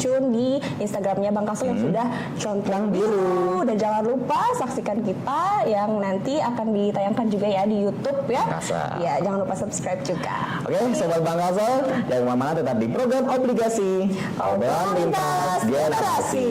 tune di Instagramnya Bang Kasel yang sudah centang biru. Dan jangan lupa saksikan kita yang nanti akan ditayangkan juga ya di YouTube ya. Ya, jangan lupa subscribe juga. Oke, sobat Bang Kasel, jangan kemana-mana, tetap di program Obligasi Obrolan Lintas Generasi.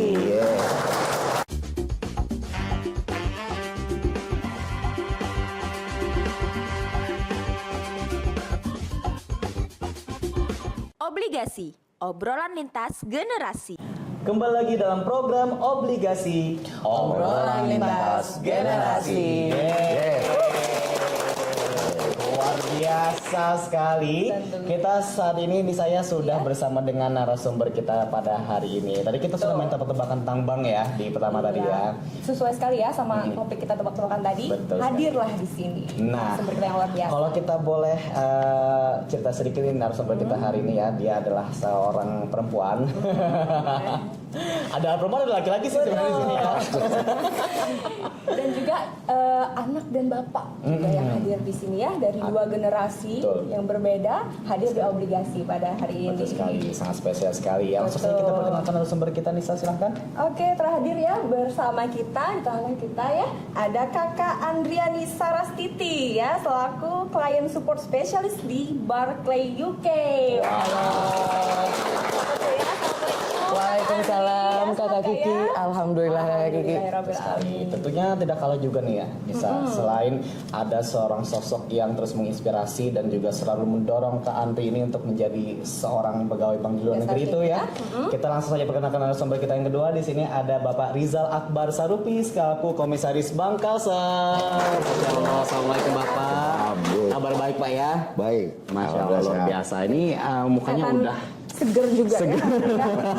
Obligasi, obrolan lintas generasi. Kembali lagi dalam program Obligasi Obrolan Lintas Generasi. Luar biasa sekali. Kita saat ini saya sudah bersama dengan narasumber kita pada hari ini. Tadi kita sudah main tebak-tebakan tentang bank ya di pertama tadi ya. Sesuai sekali ya sama topik kita tebak-tebakan tadi. Betul hadirlah di sini. Nah, narasumber kita yang luar biasa. kalau kita boleh cerita sedikit ini narasumber kita hari ini ya, dia adalah seorang perempuan. Ada perempuan, ada laki-laki sih sebenarnya di sini ya. Dan juga anak dan bapak juga yang hadir di sini ya, dari dua generasi yang berbeda hadir di Obligasi pada hari ini. Betul sekali, sangat spesial sekali ya. Langsung saja kita perkenalkan narasumber kita, Nisa, silahkan. Oke, terhadir ya bersama kita di tengah kita ya, ada Kakak Andriani Sarastiti ya, selaku klien support specialist di Barclay UK. Halo. Waalaikumsalam Kakak Kiki. Alhamdulillah Kakak Kiki. Sekali. Tentunya tidak kalah juga nih ya, bisa selain ada seorang sosok yang terus menginspirasi dan juga selalu mendorong Kak Andri ini untuk menjadi seorang pegawai bank di luar negeri itu ya. Kita langsung saja perkenalkan narasumber kita yang kedua. Di sini ada Bapak Rizal Akbar Sarupi selaku Komisaris Bank Kalsel. Assalamualaikum Bapak. Kabar baik Pak ya? Baik. Masya Allah luar biasa. Ini mukanya udah seger juga ya.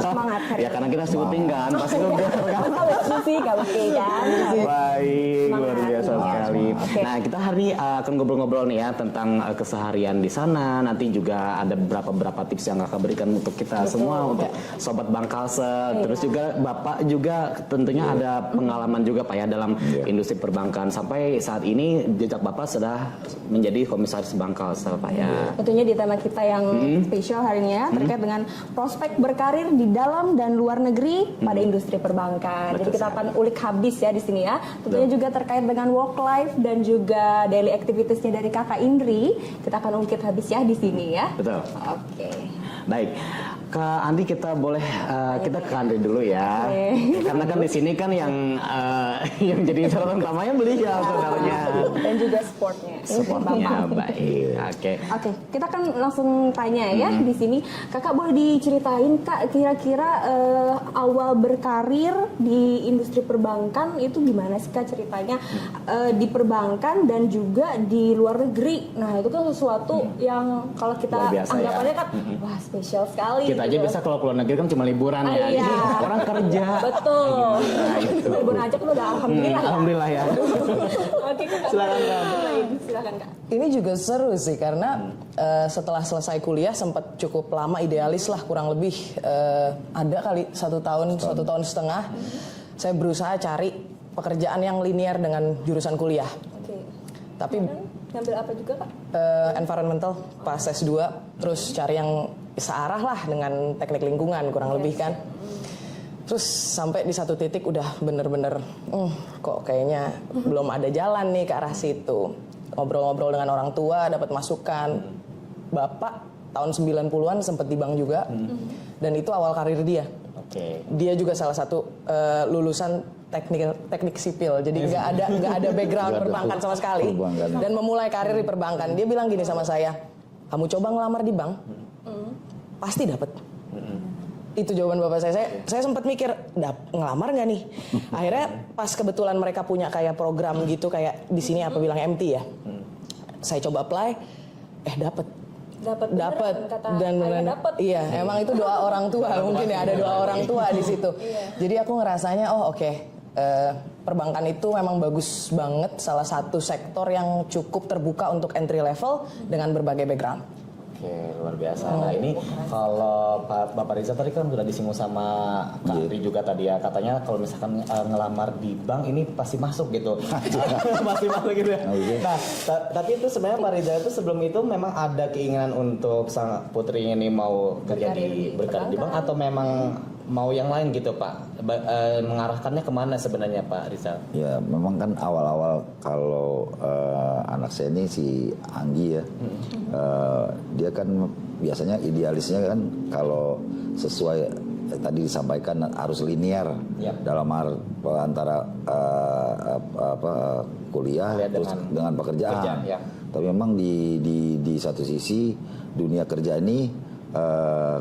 Semangat hari ya karena kita syuting kan pasti udah kalau kan. Baik, luar biasa sekali. Nah, kita hari ini akan ngobrol-ngobrol nih ya tentang keseharian di sana. Nanti juga ada beberapa tips yang akan berikan untuk kita semua, untuk sobat Bank Kalsel. Terus juga Bapak juga tentunya ada pengalaman juga Pak ya dalam industri perbankan. Sampai saat ini jejak Bapak sudah menjadi Komisaris Bank Kalsel Pak ya. Tentunya di tema kita yang spesial hari ini ya, terkait dengan prospek berkarir di dalam dan luar negeri pada industri perbankan. Jadi kita akan ulik habis ya di sini ya. Tentunya juga terkait dengan work life dan juga daily activities-nya dari Kakak Indri. Kita akan ungkit habis ya di sini ya. Betul. Oke. Baik. Kak Andi, kita boleh kita ke Andri dulu ya, karena kan di sini kan yang jadi sorotan utamanya beliau sebenarnya dan juga sportnya. Baik, oke. Kita kan langsung tanya ya di sini, Kakak boleh diceritain Kak kira-kira awal berkarir di industri perbankan itu gimana sih Kak ceritanya di perbankan dan juga di luar negeri. Nah itu kan sesuatu yang kalau kita anggapannya kan wah spesial sekali. Kita aja bisa kalau keluar negeri kan cuma liburan ya. Iya. Ini orang kerja. Betul. Liburan aja kan udah alhamdulillah. Alhamdulillah ya. Oke, silakan Kak. Ini juga seru sih karena setelah selesai kuliah sempat cukup lama, idealis lah kurang lebih ada kali satu tahun setengah. Saya berusaha cari pekerjaan yang linear dengan jurusan kuliah. Oke. Tapi ngambil apa juga Kak? environmental pas S2, terus cari yang searah lah dengan teknik lingkungan kurang lebih kan. Terus sampai di satu titik udah bener-bener kok kayaknya belum ada jalan nih ke arah situ. Ngobrol-ngobrol dengan orang tua, dapat masukan. Bapak tahun 90-an sempat di bank juga. Dan itu awal karir dia. Dia juga salah satu lulusan teknik sipil, jadi nggak ada background perbankan sama sekali, dan memulai karir di perbankan. Dia bilang gini sama saya, kamu coba ngelamar di bank, pasti dapat. Itu jawaban bapak saya. Saya sempat mikir, ngelamar nggak nih? Akhirnya pas kebetulan mereka punya kayak program gitu, kayak di sini apa bilang MT ya. Saya coba apply, dapat dan iya, emang itu doa orang tua mungkin ya, ada doa orang tua di situ. Jadi aku ngerasanya perbankan itu memang bagus banget, salah satu sektor yang cukup terbuka untuk entry level dengan berbagai background. Oke, luar biasa. Nah ini kalau Bapak Rizal tadi kan sudah disinggung sama Kak Andri juga tadi ya, katanya kalau misalkan ngelamar di bank ini pasti masuk gitu. Pasti masuk gitu ya. Nah, tapi itu sebenarnya Pak Rizal itu sebelum itu memang ada keinginan untuk sang putri ini mau kerja berkarir di bank, atau memang mau yang lain gitu Pak? Mengarahkannya kemana sebenarnya Pak Rizal? Ya memang kan awal-awal kalau anak saya ini si Anggi ya, dia kan biasanya idealisnya kan kalau sesuai tadi disampaikan harus linear dalam antara kuliah terus dengan pekerjaan. Tapi memang di satu sisi dunia kerja ini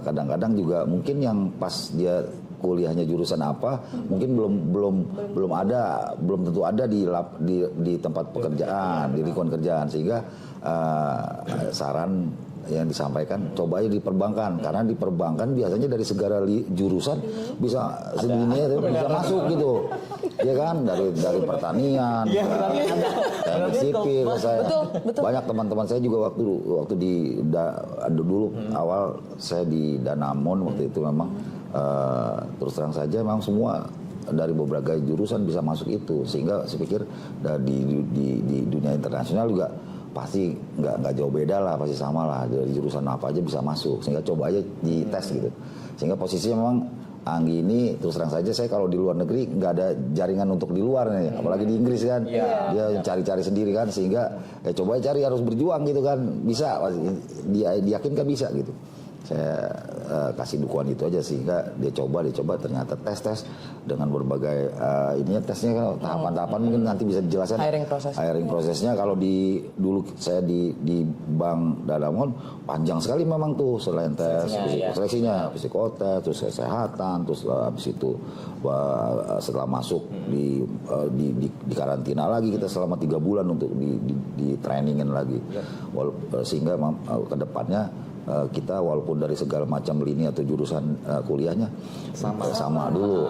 kadang-kadang juga mungkin yang pas dia kuliahnya jurusan apa mungkin belum tentu ada di tempat pekerjaan, di lingkungan kerjaan, sehingga saran yang disampaikan coba aja di perbankan, karena di perbankan biasanya dari segala jurusan bisa segini bisa masuk gitu ya kan, dari pertanian teknik sipil. Saya banyak teman-teman saya juga waktu dulu awal saya di Danamon waktu itu memang terus terang saja memang semua dari beberapa jurusan bisa masuk itu, sehingga saya pikir di dunia internasional juga pasti nggak jauh beda lah, pasti sama lah, dari jurusan apa aja bisa masuk, sehingga coba aja di tes gitu. Sehingga posisinya memang Anggi ini terus terang saja saya kalau di luar negeri nggak ada jaringan untuk di luar nih, apalagi di Inggris kan, dia cari-cari sendiri kan, sehingga coba aja cari, harus berjuang gitu kan, bisa, dia diyakinkan bisa gitu. Saya kasih dukungan itu aja, sehingga dia coba ternyata tes dengan berbagai ininya tesnya kan tahapan-tahapan mungkin nanti bisa dijelaskan hiring prosesnya. Kalau dulu saya di Bank Danamon panjang sekali memang tuh, selain tes seleksinya psikotes, terus kesehatan, terus habis itu setelah masuk di karantina lagi kita selama 3 bulan untuk di trainingin lagi, sehingga ke depannya kita walaupun dari segala macam lini atau jurusan kuliahnya sama dulu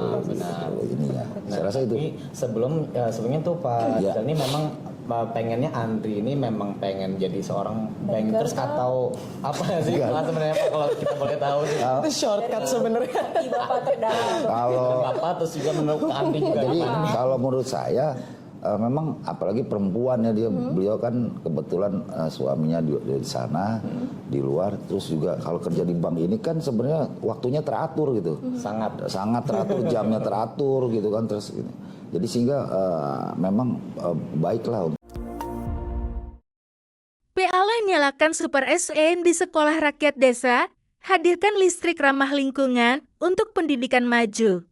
ininya. Saya rasa itu. Sebelumnya tuh Pak Rizal ini memang pengennya Andri ini memang pengen jadi seorang bankers atau apa sih Pak sebenarnya Pak, kalau kita boleh tahu? Itu shortcut sebenarnya. Bapak terdalam. Kalau Bapak terus juga menurut Andri juga. jadi kalau menurut saya memang apalagi perempuan ya, beliau kan kebetulan suaminya di sana di luar, terus juga kalau kerja di bank ini kan sebenarnya waktunya teratur gitu, sangat teratur, jamnya teratur gitu kan, terus gitu. Jadi sehingga memang baiklah. PLN nyalakan Super SN di sekolah rakyat desa, hadirkan listrik ramah lingkungan untuk pendidikan maju.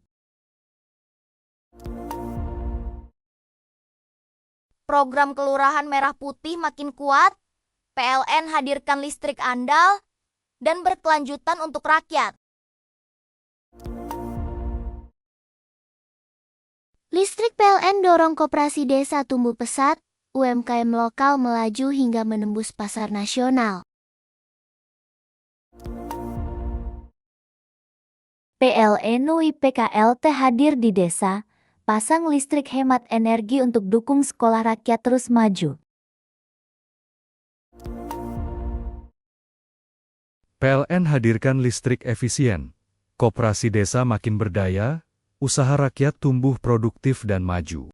Program Kelurahan Merah Putih makin kuat, PLN hadirkan listrik andal, dan berkelanjutan untuk rakyat. Listrik PLN dorong koperasi desa tumbuh pesat, UMKM lokal melaju hingga menembus pasar nasional. PLN UI PKLT hadir di desa, pasang listrik hemat energi untuk dukung sekolah rakyat terus maju. PLN hadirkan listrik efisien. Koperasi desa makin berdaya, usaha rakyat tumbuh produktif dan maju.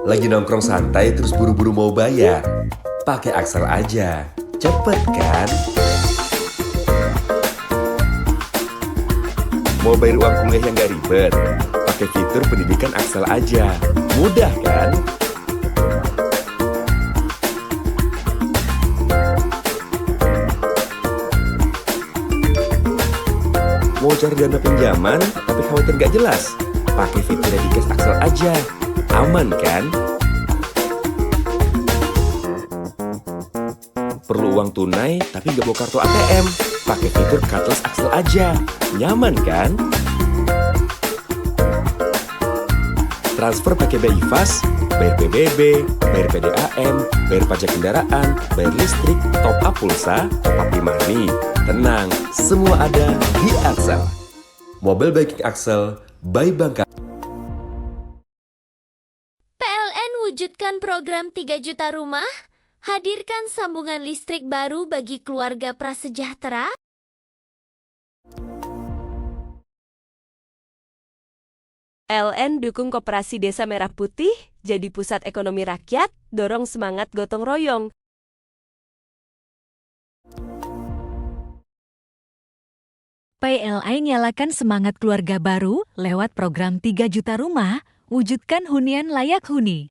Lagi nongkrong santai terus buru-buru mau bayar? Pakai Axel aja, cepet kan? Mau bayar uang kuliah yang gak ribet? Pakai fitur pendidikan Axel aja. Mudah kan? Mau cari dana pinjaman tapi khawatir gak jelas? Pakai fitur Dikes Axel aja. Aman kan? Perlu uang tunai tapi gak bawa kartu ATM? Pakai fitur Cardless Axel aja. Nyaman kan? Transfer pakai BI Fast, bayar PBB, bayar PDAM, bayar pajak kendaraan, bayar listrik, top up pulsa, top up e-money. Tenang, semua ada di Axel. Mobile Banking Axel by Bank. PLN wujudkan program 3 juta rumah, hadirkan sambungan listrik baru bagi keluarga prasejahtera. PLN dukung Koperasi Desa Merah Putih, jadi pusat ekonomi rakyat, dorong semangat gotong royong. PLN nyalakan semangat keluarga baru lewat program 3 juta rumah, wujudkan hunian layak huni.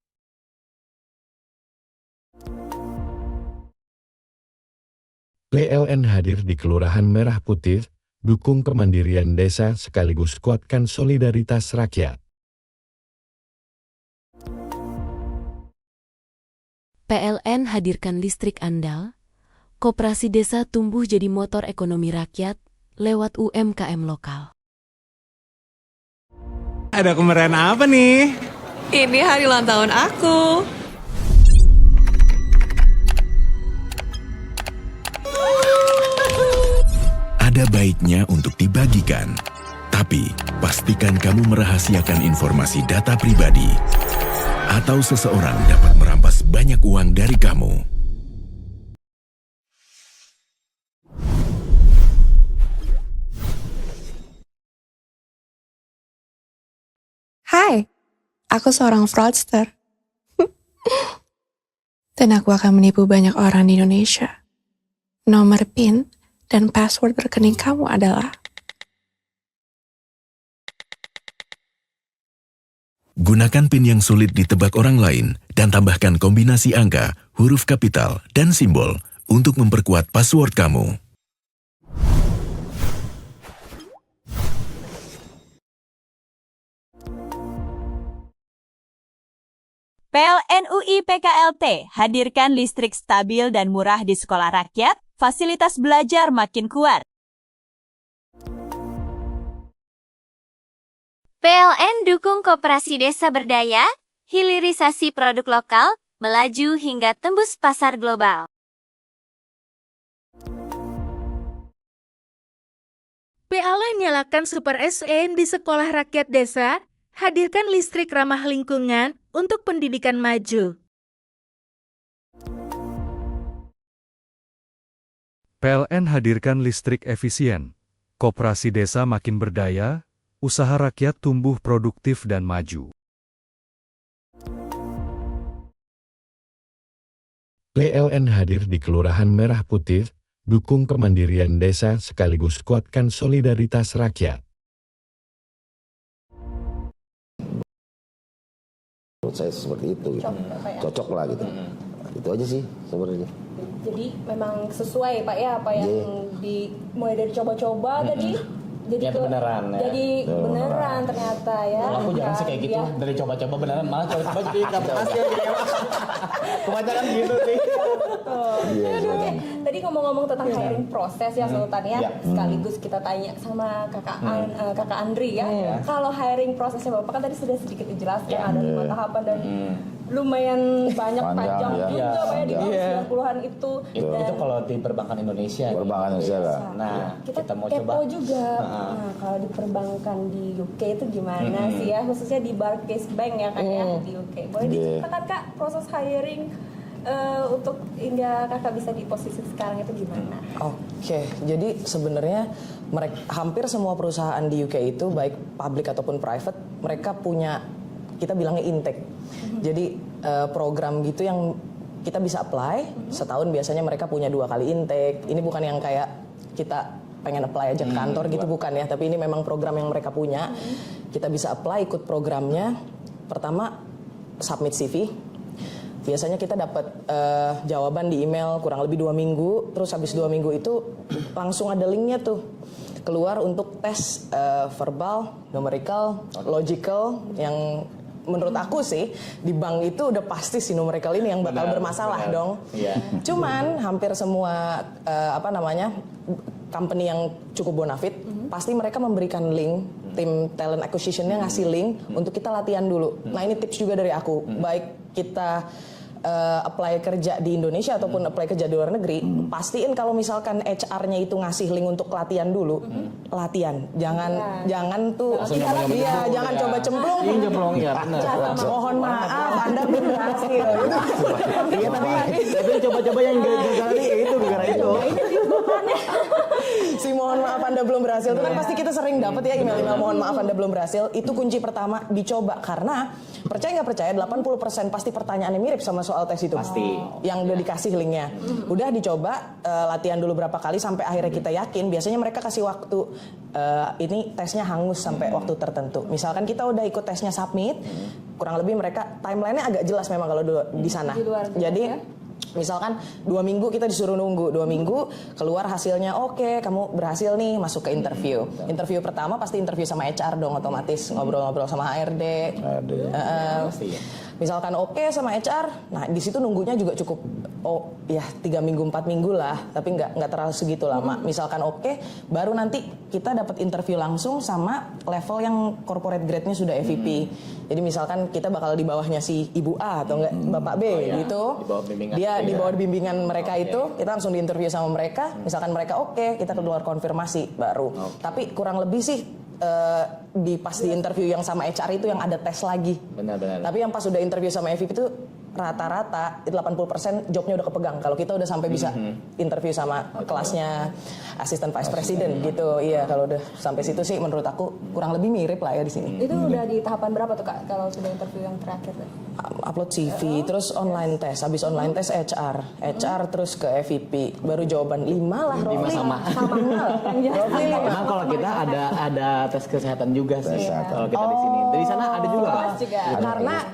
PLN hadir di Kelurahan Merah Putih, dukung kemandirian desa sekaligus kuatkan solidaritas rakyat. PLN hadirkan listrik andal, koperasi desa tumbuh jadi motor ekonomi rakyat lewat UMKM lokal. Ada kemeriahan apa nih? Ini hari ulang tahun aku. Ada baiknya untuk dibagikan, tapi pastikan kamu merahasiakan informasi data pribadi atau seseorang dapat merampas banyak uang dari kamu. Hai, aku seorang fraudster. Dan aku akan menipu banyak orang di Indonesia. Nomor PIN dan password rekening kamu adalah... Gunakan PIN yang sulit ditebak orang lain dan tambahkan kombinasi angka, huruf kapital, dan simbol untuk memperkuat password kamu. PLN UI PKLT hadirkan listrik stabil dan murah di sekolah rakyat, fasilitas belajar makin kuat. PLN dukung koperasi desa berdaya, hilirisasi produk lokal, melaju hingga tembus pasar global. PLN nyalakan Super SN di sekolah rakyat desa, hadirkan listrik ramah lingkungan untuk pendidikan maju. PLN hadirkan listrik efisien, koperasi desa makin berdaya, usaha rakyat tumbuh produktif dan maju. PLN hadir di Kelurahan Merah Putih, dukung kemandirian desa sekaligus kuatkan solidaritas rakyat. Menurut saya seperti itu, gitu. Cocok lah gitu. Itu aja sih sebenarnya. Jadi memang sesuai Pak ya apa yang mulai dari coba-coba tadi. Jadi beneran ya. Jadi beneran ternyata ya. Kalau aku jangan sih kayak gitu, dari coba-coba beneran malah coba-coba jadi nggak berhasil. Kebanyakan gitu sih. Tadi ngomong-ngomong tentang hiring proses ya Sultan ya, sekaligus kita tanya sama kakak Andri ya. Kalau hiring prosesnya Bapak kan tadi sudah sedikit dijelaskan ada 5 tahapan dan lumayan banyak panjang juga Pak ya di bawah 90-an itu. Itu kalau di perbankan Indonesia. Perbankan Indonesia lah. Nah, kita mau kepo coba juga. Nah, kalau di perbankan di UK itu gimana sih ya, khususnya di Barclays Bank ya Kak ya di UK. Boleh diceritakan Kak proses hiring untuk hingga Kakak bisa di posisi sekarang itu gimana? Oke, jadi sebenarnya hampir semua perusahaan di UK itu baik public ataupun private, mereka punya kita bilangnya intake. Jadi program gitu yang kita bisa apply setahun biasanya mereka punya 2 kali intake. Ini bukan yang kayak kita pengen apply aja ke kantor gitu bukan ya, tapi ini memang program yang mereka punya. Kita bisa apply ikut programnya. Pertama submit CV. Biasanya kita dapat jawaban di email kurang lebih 2 minggu. Terus habis 2 minggu itu langsung ada linknya tuh keluar untuk tes verbal, numerical, logical yang menurut aku sih di bank itu udah pasti si numerical ini yang bakal bermasalah dong. Cuman hampir semua company yang cukup bonafit pasti mereka memberikan link, tim talent acquisition-nya ngasih link untuk kita latihan dulu. Nah ini tips juga dari aku, baik kita apply kerja di Indonesia ataupun apply kerja di luar negeri, pastiin kalau misalkan HR-nya itu ngasih link untuk latihan dulu, latihan. Jangan tuh, jangan coba cemplung. Mohon maaf, Anda belum berhasil. Iya tapi coba-coba yang gagal itu gara itu. Si mohon maaf Anda belum berhasil itu kan pasti kita sering dapat ya email mohon maaf Anda belum berhasil. Itu kunci pertama, dicoba karena percaya nggak percaya 80% pasti pertanyaannya mirip sama soal tes itu. Pasti. Yang udah dikasih linknya. Udah dicoba latihan dulu berapa kali sampai akhirnya kita yakin. Biasanya mereka kasih waktu ini tesnya hangus sampai waktu tertentu. Misalkan kita udah ikut tesnya submit, kurang lebih mereka timelinenya agak jelas memang kalau di sana. Jadi misalkan 2 minggu kita disuruh nunggu 2 minggu keluar hasilnya oke, kamu berhasil nih masuk ke interview. Interview pertama pasti interview sama HR dong otomatis ngobrol-ngobrol sama HRD. Misalkan oke sama HR, nah di situ nunggunya juga cukup 3 minggu 4 minggu lah, tapi nggak terlalu segitu lama. Misalkan oke, baru nanti kita dapat interview langsung sama level yang corporate grade-nya sudah EVP. Jadi misalkan kita bakal di bawahnya si Ibu A atau enggak Bapak B gitu. Dia di bawah bimbingan mereka itu, kita langsung diinterview sama mereka. Misalkan mereka oke, kita keluar konfirmasi baru. Tapi kurang lebih sih pas di interview yang sama HR itu yang ada tes lagi. Benar-benar. Tapi yang pas udah interview sama EVP itu rata-rata 80% jobnya udah kepegang. Kalau kita udah sampai bisa interview sama kelasnya asisten vice president gitu. Iya, kalau udah sampai situ sih menurut aku kurang lebih mirip lah ya di sini. Itu udah di tahapan berapa tuh Kak kalau sudah interview yang terakhir? Upload CV, terus online test. Habis online test HR terus ke EVP. Baru jawaban 5 lah. 5 sama. Memang kalau kita ada tes kesehatan juga sih. Kalau kita di sini. Dari sana ada juga Pak?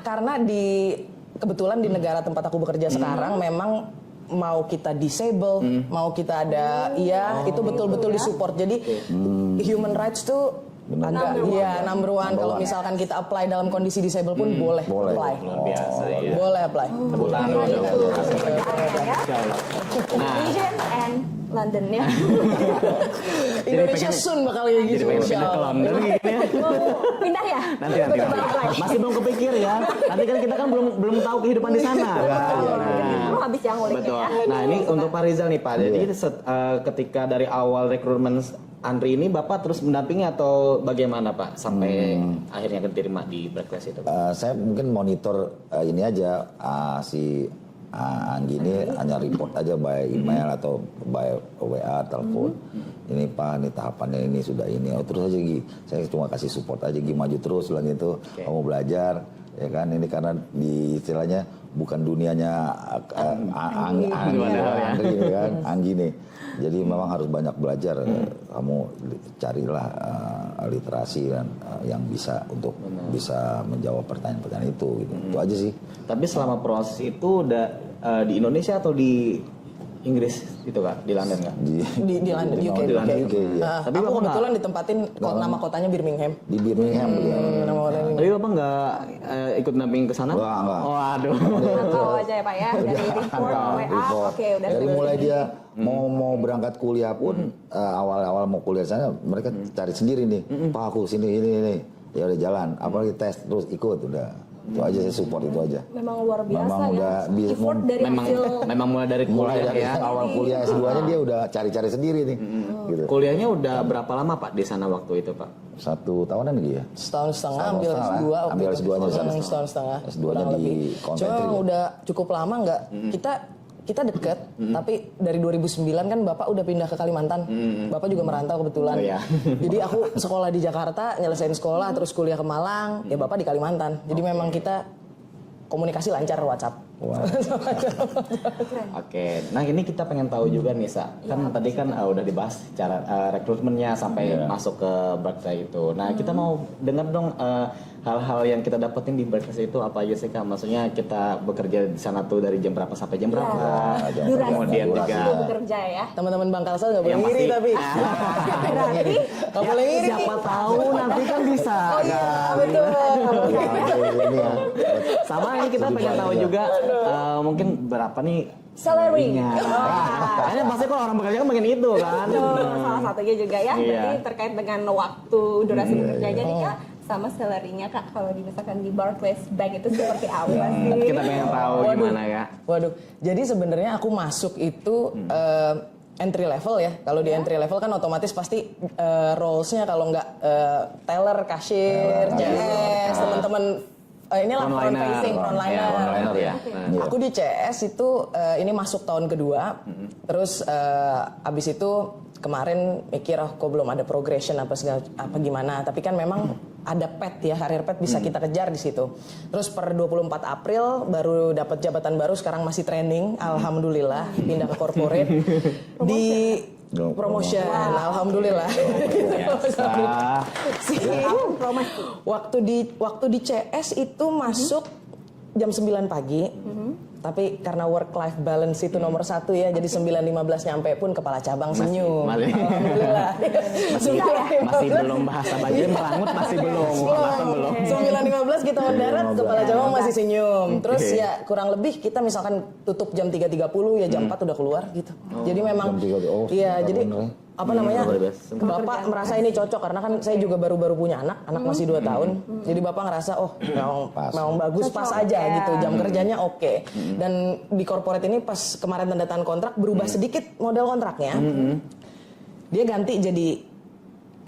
Karena kebetulan di negara tempat aku bekerja sekarang memang mau kita disable, mau kita ada itu betul-betul disupport. Jadi human rights tuh agak number one. Kalau misalkan kita apply dalam kondisi disable pun boleh apply. Luar biasa ya. Boleh apply. Tepuk tangan dulu. Asian and London ya. Indonesia soon bakal kayak gitu. Jadi pengen pindah ke London gitu ya. Pindah ya? Nanti. Masih belum kepikir ya. Nanti kan kita kan belum tahu kehidupan di sana. Habis yang nguliknya. Betul. Nah ini untuk Pak Rizal nih Pak. Jadi ketika dari awal rekrutmen Andri ini Bapak terus mendampingi atau bagaimana Pak sampai akhirnya diterima di Berkeley itu? Saya mungkin monitor ini aja si Anggi ini hanya report aja by email atau by WA, telepon. Ini Pak, ini tahapannya ini sudah ini. Terus aja Gi, saya cuma kasih support aja Gi, maju terus bilang gitu. Kamu belajar, ya kan? Ini karena di istilahnya bukan dunianya Anggi nih. Jadi memang harus banyak belajar. Kamu carilah literasi dan yang bisa untuk bisa menjawab pertanyaan-pertanyaan itu. Gitu. Itu aja sih. Tapi selama proses itu udah di Indonesia atau di Inggris itu Kak? Di London Kak? Di London, UK. Tapi aku kebetulan ditempatin nama kotanya Birmingham. Di Birmingham. Tapi Bapak nggak ikut namping ke sana? Enggak. Waduh. Tahu aja ya Pak ya, dari report, WA, oke udah. Dari mulai dia mau berangkat kuliah pun awal-awal mau kuliah sana mereka cari sendiri nih. Pak aku sini ini. Ya udah jalan, apalagi tes terus ikut udah. Itu aja saya support itu aja. Memang luar biasa memang ya. Udah Effort dari hasil. Memang mulai dari awal kuliah S2-nya dia udah cari-cari sendiri nih. Gitu. Kuliahnya udah berapa lama Pak di sana waktu itu Pak? 1 tahunan gitu ya. Setahun setengah ambil S2. Ambil S2-nya di sana. Setahun setengah. S2-nya di Cuma udah cukup lama nggak? Kita deket, tapi dari 2009 kan Bapak udah pindah ke Kalimantan. Bapak juga merantau kebetulan. Jadi aku sekolah di Jakarta, nyelesain sekolah, terus kuliah ke Malang, ya Bapak di Kalimantan. Jadi memang kita komunikasi lancar WhatsApp. Oke, nah ini kita pengen tahu juga nih Sa. Kan tadi kan udah dibahas cara rekrutmennya sampai masuk ke Berkeley itu. Nah kita mau dengar dong hal-hal yang kita dapetin di Berkeley itu apa aja sih Kak? Maksudnya kita bekerja di sana tuh dari jam berapa sampai jam berapa? Kemudian juga bekerja ya. Teman-teman Bang Kalsel nggak boleh ngiri tapi. Berarti nggak boleh ngiri. Siapa tahu nanti kan bisa. Oh iya betul. Sama ini kita pengen tahu juga mungkin berapa nih salary-nya. Kayaknya pasti kalau orang bekerja kan pengen itu kan. Salah satunya juga ya. Berarti terkait dengan waktu durasi bekerjanya nih Kak. Sama salary-nya Kak, kalau misalkan di Barclays Bank itu seperti apa sih? Kita pengen tahu gimana ya. Waduh, jadi sebenarnya aku masuk itu entry level ya. Kalau di entry level kan otomatis pasti roles-nya kalau nggak teller, kasir, CS, teman-teman inilah front facing, frontliner. Ya. Aku di CS itu ini masuk tahun kedua, terus abis itu kemarin mikir kok belum ada progression apa gimana, tapi kan memang ada pet ya, karir pet bisa kita kejar di situ. Terus per 24 April baru dapat jabatan baru, sekarang masih training, alhamdulillah pindah ke corporate di promotion, alhamdulillah. Waktu di CS itu masuk jam 9 pagi. Tapi karena work life balance itu nomor 1 ya, jadi 9.15 nyampe pun kepala cabang senyum. Alhamdulillah. Masih belum bahasa banjir merangut, masih belum. 9.15 kita mendarat, kepala cabang masih senyum. Terus ya kurang lebih kita misalkan tutup jam 3.30 ya jam 4 udah keluar gitu. Jadi memang iya, jadi apa namanya, Bapak merasa ini cocok karena kan saya juga baru-baru punya anak masih 2 tahun. Jadi Bapak ngerasa memang bagus, pas aja gitu, jam kerjanya oke. Dan di corporate ini pas kemarin tanda tangan kontrak berubah sedikit model kontraknya. Dia ganti jadi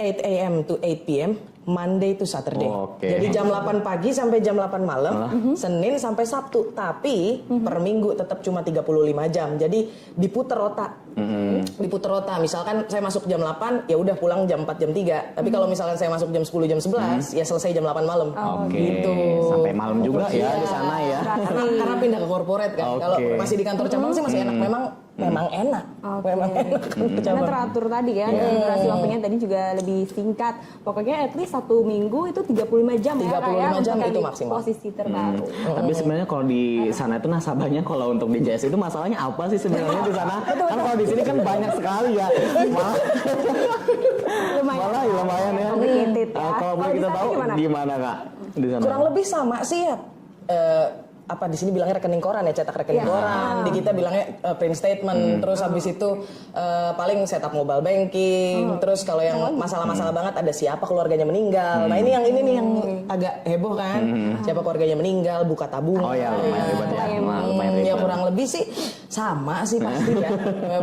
8 AM to 8 PM Monday to Saturday. Jadi jam 8 pagi sampai jam 8 malam, Senin sampai Sabtu. Tapi per minggu tetap cuma 35 jam. Jadi diputer otak. Diputer otak. Misalkan saya masuk jam 8, ya udah pulang jam 4 jam 3. Tapi kalau misalkan saya masuk jam 10 jam 11, ya selesai jam 8 malam. Gitu. Sampai malam juga ya di sana ya. Karena pindah ke corporate kan. Kalau masih di kantor cabang sih masih enak. Memang enak. Memang enak. Karena teratur tadi ya, dan durasi waktunya tadi juga lebih singkat. Pokoknya at least 1 minggu itu 35 jam ya, 35 jam itu maksimal. Posisi terbaru. Tapi sebenarnya kalau di sana itu nasabahnya kalau untuk di JS itu masalahnya apa sih sebenarnya di sana? Kan kalau di sini kan banyak sekali ya. Malah lumayan ya. Kalau boleh kita tahu gimana Kak di sana? Kurang lebih sama sih ya. Apa di sini bilangnya rekening koran ya, cetak rekening koran. Di kita bilangnya print statement. Terus habis itu paling setup mobile banking. Terus kalau yang masalah-masalah banget ada siapa keluarganya meninggal. Nah ini nih yang agak heboh kan. Siapa keluarganya meninggal, buka tabungan. Oh ya, lumayan ribet ya. Ya kurang lebih sih sama sih pasti ya.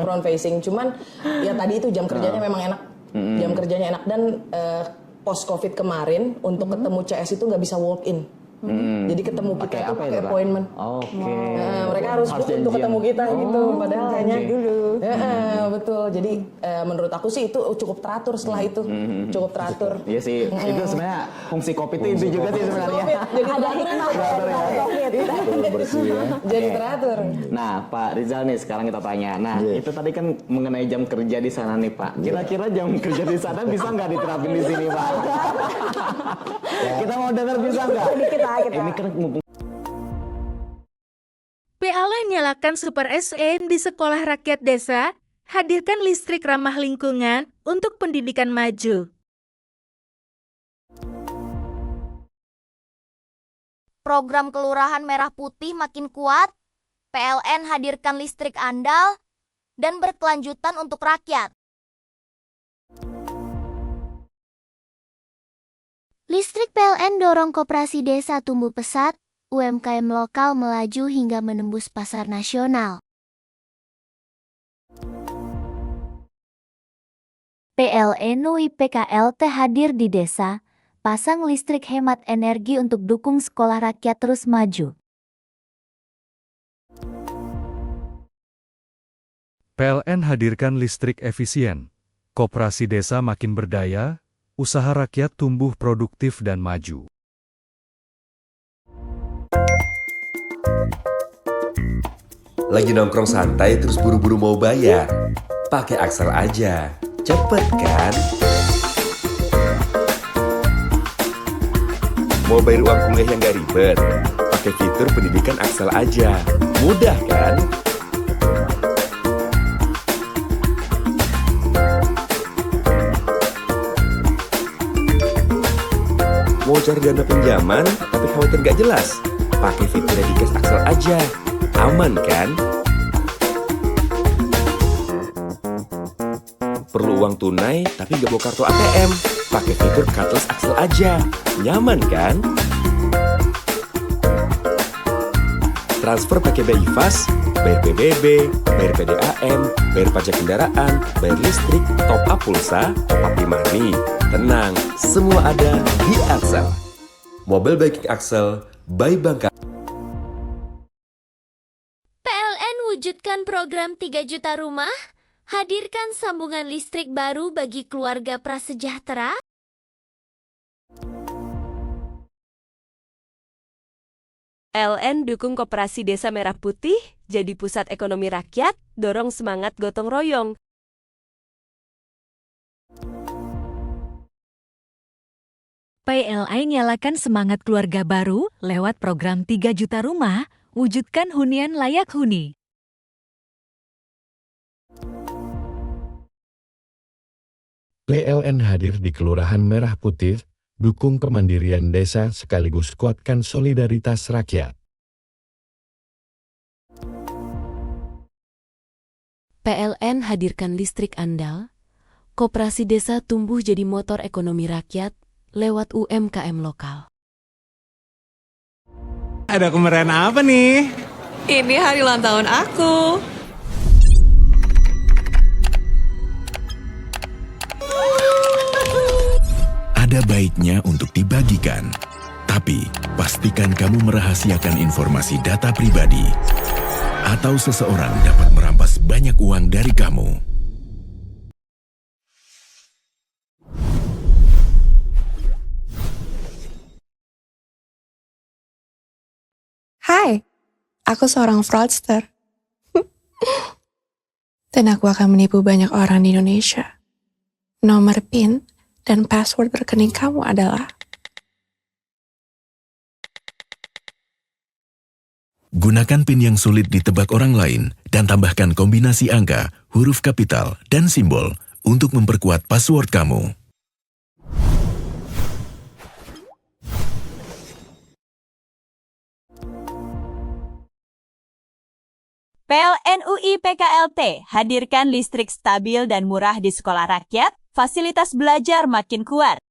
Front facing. Cuman ya tadi itu jam kerjanya memang enak. Jam kerjanya enak dan post Covid kemarin untuk ketemu CS itu nggak bisa walk in. Jadi ketemu kita itu pakai appointment. Mereka harus untuk ketemu kita gitu. Padahal hanya dulu. Betul. Jadi menurut aku sih itu cukup teratur setelah itu. Cukup teratur. Iya sih. Itu sebenarnya fungsi Covid itu juga sih sebenarnya. Jadi ada hikmah jadi teratur. Nah Pak Rizal nih sekarang kita tanya. Nah itu tadi kan mengenai jam kerja di sana nih Pak. Kira-kira jam kerja di sana bisa nggak diterapin di sini Pak? Kita mau dengar bisa nggak? Ini kan PLN nyalakan Super SN di sekolah rakyat desa, hadirkan listrik ramah lingkungan untuk pendidikan maju. Program Kelurahan Merah Putih makin kuat, PLN hadirkan listrik andal, dan berkelanjutan untuk rakyat. Listrik PLN dorong koperasi desa tumbuh pesat, UMKM lokal melaju hingga menembus pasar nasional. PLN UIPKLT hadir di desa, pasang listrik hemat energi untuk dukung sekolah rakyat terus maju. PLN hadirkan listrik efisien. Koperasi desa makin berdaya, usaha rakyat tumbuh produktif dan maju. Lagi nongkrong santai terus buru-buru mau bayar? Pakai Axel aja, cepet kan? Mau bayar uang kuliah yang gak ribet? Pakai fitur pendidikan Axel aja, mudah kan? Mau cari dana pinjaman, tapi khawatir gak jelas? Pakai fitur Digas Axel aja, aman kan? Perlu uang tunai, tapi gak bawa kartu ATM? Pakai fitur Cardless Axel aja, nyaman kan? Transfer pakai BI Fast, bayar PBB, bayar PDAM, bayar pajak kendaraan, bayar listrik, top up pulsa, top up e-money. Tenang, semua ada di Axel. Mobile Banking Axel by Bangka. PLN wujudkan program 3 juta rumah, Hadirkan sambungan listrik baru bagi keluarga prasejahtera. PLN dukung Koperasi Desa Merah Putih jadi pusat ekonomi rakyat, dorong semangat gotong royong. PLN nyalakan semangat keluarga baru lewat program 3 juta rumah, wujudkan hunian layak huni. PLN hadir di Kelurahan Merah Putih, dukung kemandirian desa sekaligus kuatkan solidaritas rakyat. PLN hadirkan listrik andal, Koperasi Desa tumbuh jadi motor ekonomi rakyat lewat UMKM lokal. Ada kemeriahan apa nih? Ini hari ulang tahun aku. Ada baiknya untuk dibagikan, tapi pastikan kamu merahasiakan informasi data pribadi atau seseorang dapat merampas banyak uang dari kamu. Hai, aku seorang fraudster. Dan aku akan menipu banyak orang di Indonesia. Nomor PIN dan password rekening kamu adalah... Gunakan PIN yang sulit ditebak orang lain dan tambahkan kombinasi angka, huruf kapital, dan simbol untuk memperkuat password kamu. PLN UI PKLT hadirkan listrik stabil dan murah di sekolah rakyat, fasilitas belajar makin kuat.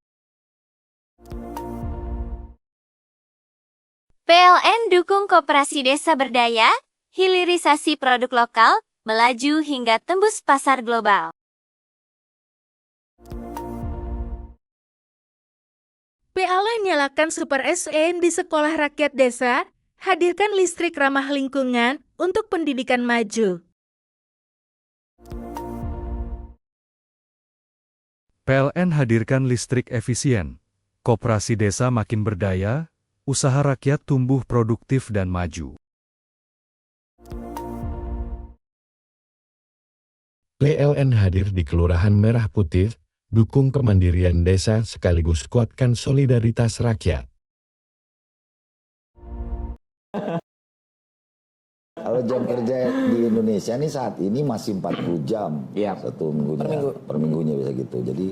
PLN dukung Koperasi Desa Berdaya, hilirisasi produk lokal, melaju hingga tembus pasar global. PLN nyalakan Super SN di sekolah rakyat desa, hadirkan listrik ramah lingkungan untuk pendidikan maju. PLN hadirkan listrik efisien. Koperasi desa makin berdaya, usaha rakyat tumbuh produktif dan maju. PLN hadir di Kelurahan Merah Putih, dukung kemandirian desa sekaligus kuatkan solidaritas rakyat. Kalau jam kerja di Indonesia nih saat ini masih 40 jam satu minggunya, per minggunya bisa gitu. Jadi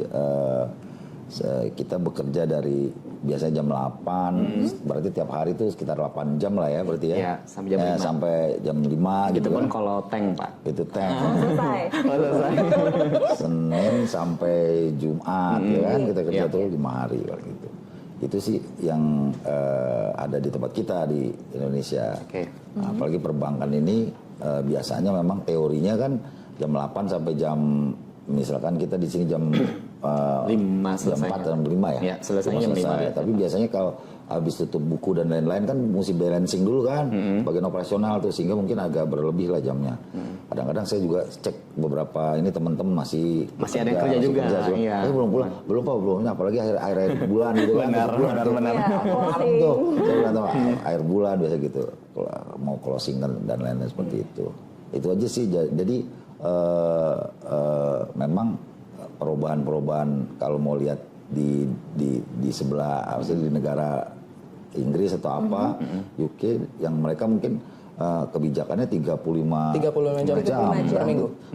kita bekerja dari biasanya jam 8, berarti tiap hari itu sekitar 8 jam lah ya berarti ya. Iya, sampai jam 5. Sampai jam 5 gitu pun kan. kalau tank, Pak. Itu tank. Selesai. Senin sampai Jumat ya kan kita kerja tuh 5 hari kalau gitu. Itu sih yang ada di tempat kita di Indonesia. Nah, apalagi perbankan ini biasanya memang teorinya kan jam 8 sampai jam, misalkan kita di sini jam 5 jam 4 jam 5 ya. Selesai jam 5. Tapi biasanya kalau habis tutup buku dan lain-lain kan mesti balancing dulu kan, bagian operasional tuh sehingga mungkin agak berlebih lah jamnya. Kadang-kadang saya juga cek beberapa ini teman-teman masih ada yang kerja juga. Iya. Belum pulang, belum apalagi akhir bulan gitu kan. Benar. Tuh, saya bilang tuh, akhir bulan biasa gitu. Mau closing dan lain-lain seperti itu. Itu aja sih. Jadi memang perubahan-perubahan kalau mau lihat di sebelah, maksudnya di negara Inggris atau apa, UK yang mereka mungkin kebijakannya 35 jam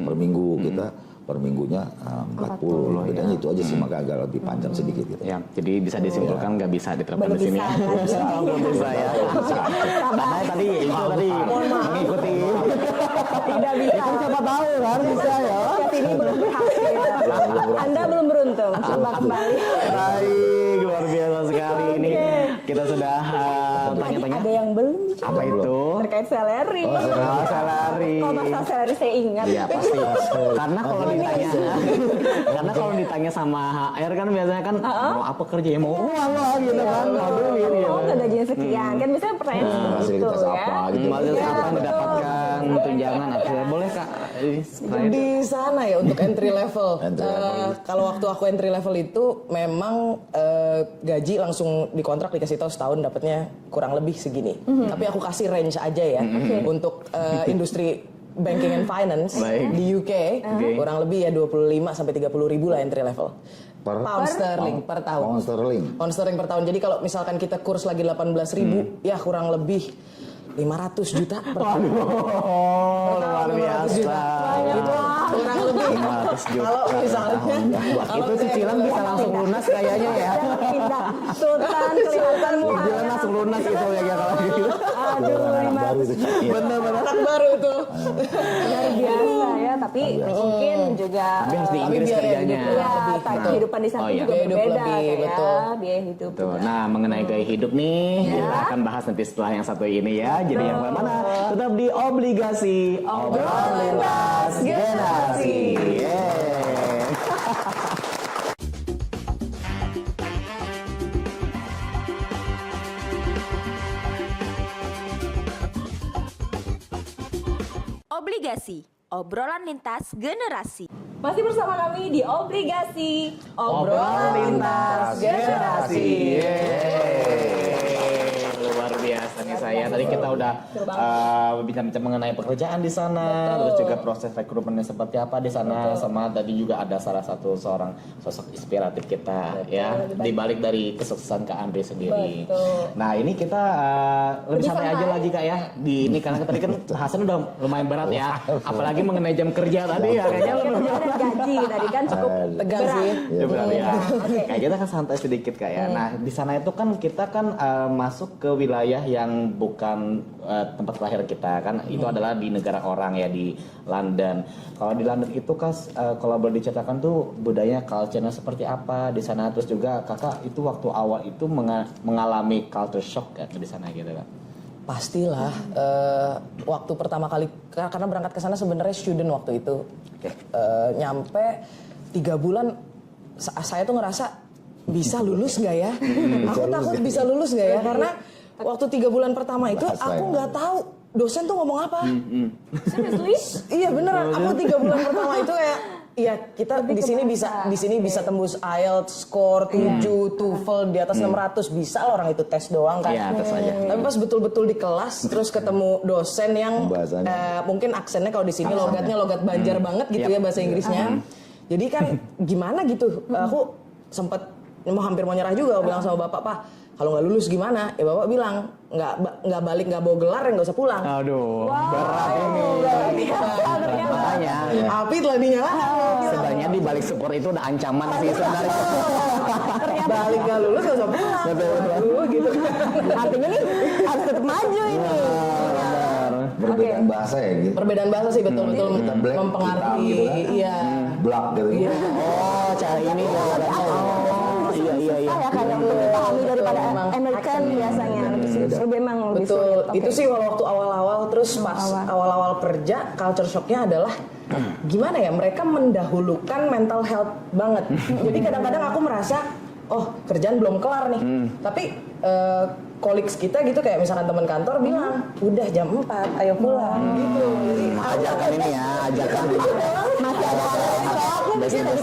per minggu. Kita per minggunya 40. Bedanya itu aja sih, maka agak lebih panjang sedikit gitu. Ya, jadi bisa disimpulkan nggak bisa diterapkan di sini. Belum bisa ya. Karena tadi mengikuti. Tidak bisa. Siapa tahu kan bisa ya. Ini belum berhasil. Anda belum beruntung. Coba kembali. Baik, luar biasa sekali ini. Kita sudah tanya-tanya. Ada yang belum. Apa itu? Terkait salary. Salary. Kalau masalah salary saya ingat. Iya pasti. Karena kalau ditanya sama HR kan biasanya kan mau apa kerja ya, mau uang lah gitu kan, mau duit gitu. Gajinya sekian kan biasanya pertanyaan seperti itu Fasilitas ya. apa gitu. Fasilitas apa yang didapatkan tunjangan apa boleh Kak? Di sana ya untuk entry level. Kalau waktu aku entry level itu memang gaji langsung dikontrak, dikasih tahu setahun dapatnya kurang lebih segini. Tapi aku kasih range aja ya untuk industri banking and finance di UK kurang lebih ya 25 sampai 30 ribu lah entry level. Pound sterling per tahun. Pound sterling per tahun. Jadi kalau misalkan kita kurs lagi 18.000 ya kurang lebih 500 juta per tahun. Luar biasa. Itu kurang lebih 500 juta. Kalau misalnya itu cicilan bisa langsung lunas kayaknya ya. Sultan kelihatan Cicilan langsung lunas itu ya kalau gitu. Aduh, 500 juta. Bener-bener anak baru itu. Luar biasa ya, tapi mungkin juga tapi harus di Inggris kerjanya. Ya, kehidupan di sana juga berbeda ya, biaya hidup. Nah, mengenai gaya hidup nih, kita akan bahas nanti setelah yang satu ini ya. Jadi yang mana? Tetap di Obligasi, obrolan lintas generasi. Obligasi, obrolan lintas generasi. Masih bersama kami di Obligasi, obrolan lintas generasi. Luar biasa nih saya. Tadi kita udah bincang-bincang mengenai pekerjaan di sana, terus juga proses rekrutmennya seperti apa di sana, sama tadi juga ada salah satu seorang sosok inspiratif kita ya, di balik dari kesuksesan Kak Andri sendiri. Nah, ini kita lebih santai aja lagi Kak ya. Di ini karena tadi kan Hasan udah lumayan berat ya, apalagi mengenai jam kerja tadi ya kayaknya gaji tadi kan cukup tegang sih. Berat ya. Kayak kita kan santai sedikit Kak ya. Nah, di sana itu kan kita kan masuk ke wilayah yang bukan tempat lahir kita kan, itu adalah di negara orang ya, di London. Kalau di London itu Kas, kalau boleh diceritakan tuh budaya culture-nya seperti apa di sana, terus juga Kakak itu waktu awal itu mengalami culture shock ya di sana gitu Kak? Pastilah, waktu pertama kali karena berangkat ke sana sebenarnya student waktu itu, nyampe 3 bulan saya tuh ngerasa bisa lulus nggak ya? Aku takut bisa lulus nggak ya, karena waktu 3 bulan pertama itu aku nggak tahu dosen tuh ngomong apa. Serius? Iya beneran. Aku 3 bulan pertama itu kayak, iya kita di sini bisa tembus IELTS score 7, TOEFL di atas 600 bisa lah, orang itu tes doang kan. Iya, tes aja. Tapi pas betul-betul di kelas terus ketemu dosen yang mungkin aksennya kalau di sini logatnya logat Banjar banget gitu ya bahasa Inggrisnya. Jadi kan gimana gitu? Aku sempet hampir mau nyerah juga, aku bilang sama bapak, Pak, kalau nggak lulus gimana? Ya bapak bilang nggak balik, nggak bawa gelar, nggak usah pulang. Aduh, berat ini. Makanya api telah dinyalakan. Sebenarnya di balik support itu ada ancaman sih sebenarnya. Balik nggak lulus nggak usah pulang. Aduh, gitu. Artinya nih harus tetap maju ini. Perbedaan bahasa ya gitu. Perbedaan bahasa sih betul-betul mempengaruhi. Iya. Black gitu. Oh, cara ini iya. Ya kan yang lebih pahami daripada American biasanya. Lebih memang lebih betul. Itu sih waktu awal-awal, terus pas awal-awal kerja culture shocknya adalah gimana ya, mereka mendahulukan mental health banget. Jadi kadang-kadang aku merasa kerjaan belum kelar nih. Tapi colleagues kita gitu, kayak misalkan teman kantor bilang, udah jam 4, ayo pulang gitu. Jadi ajakan ini ya, ajakan. Masih ada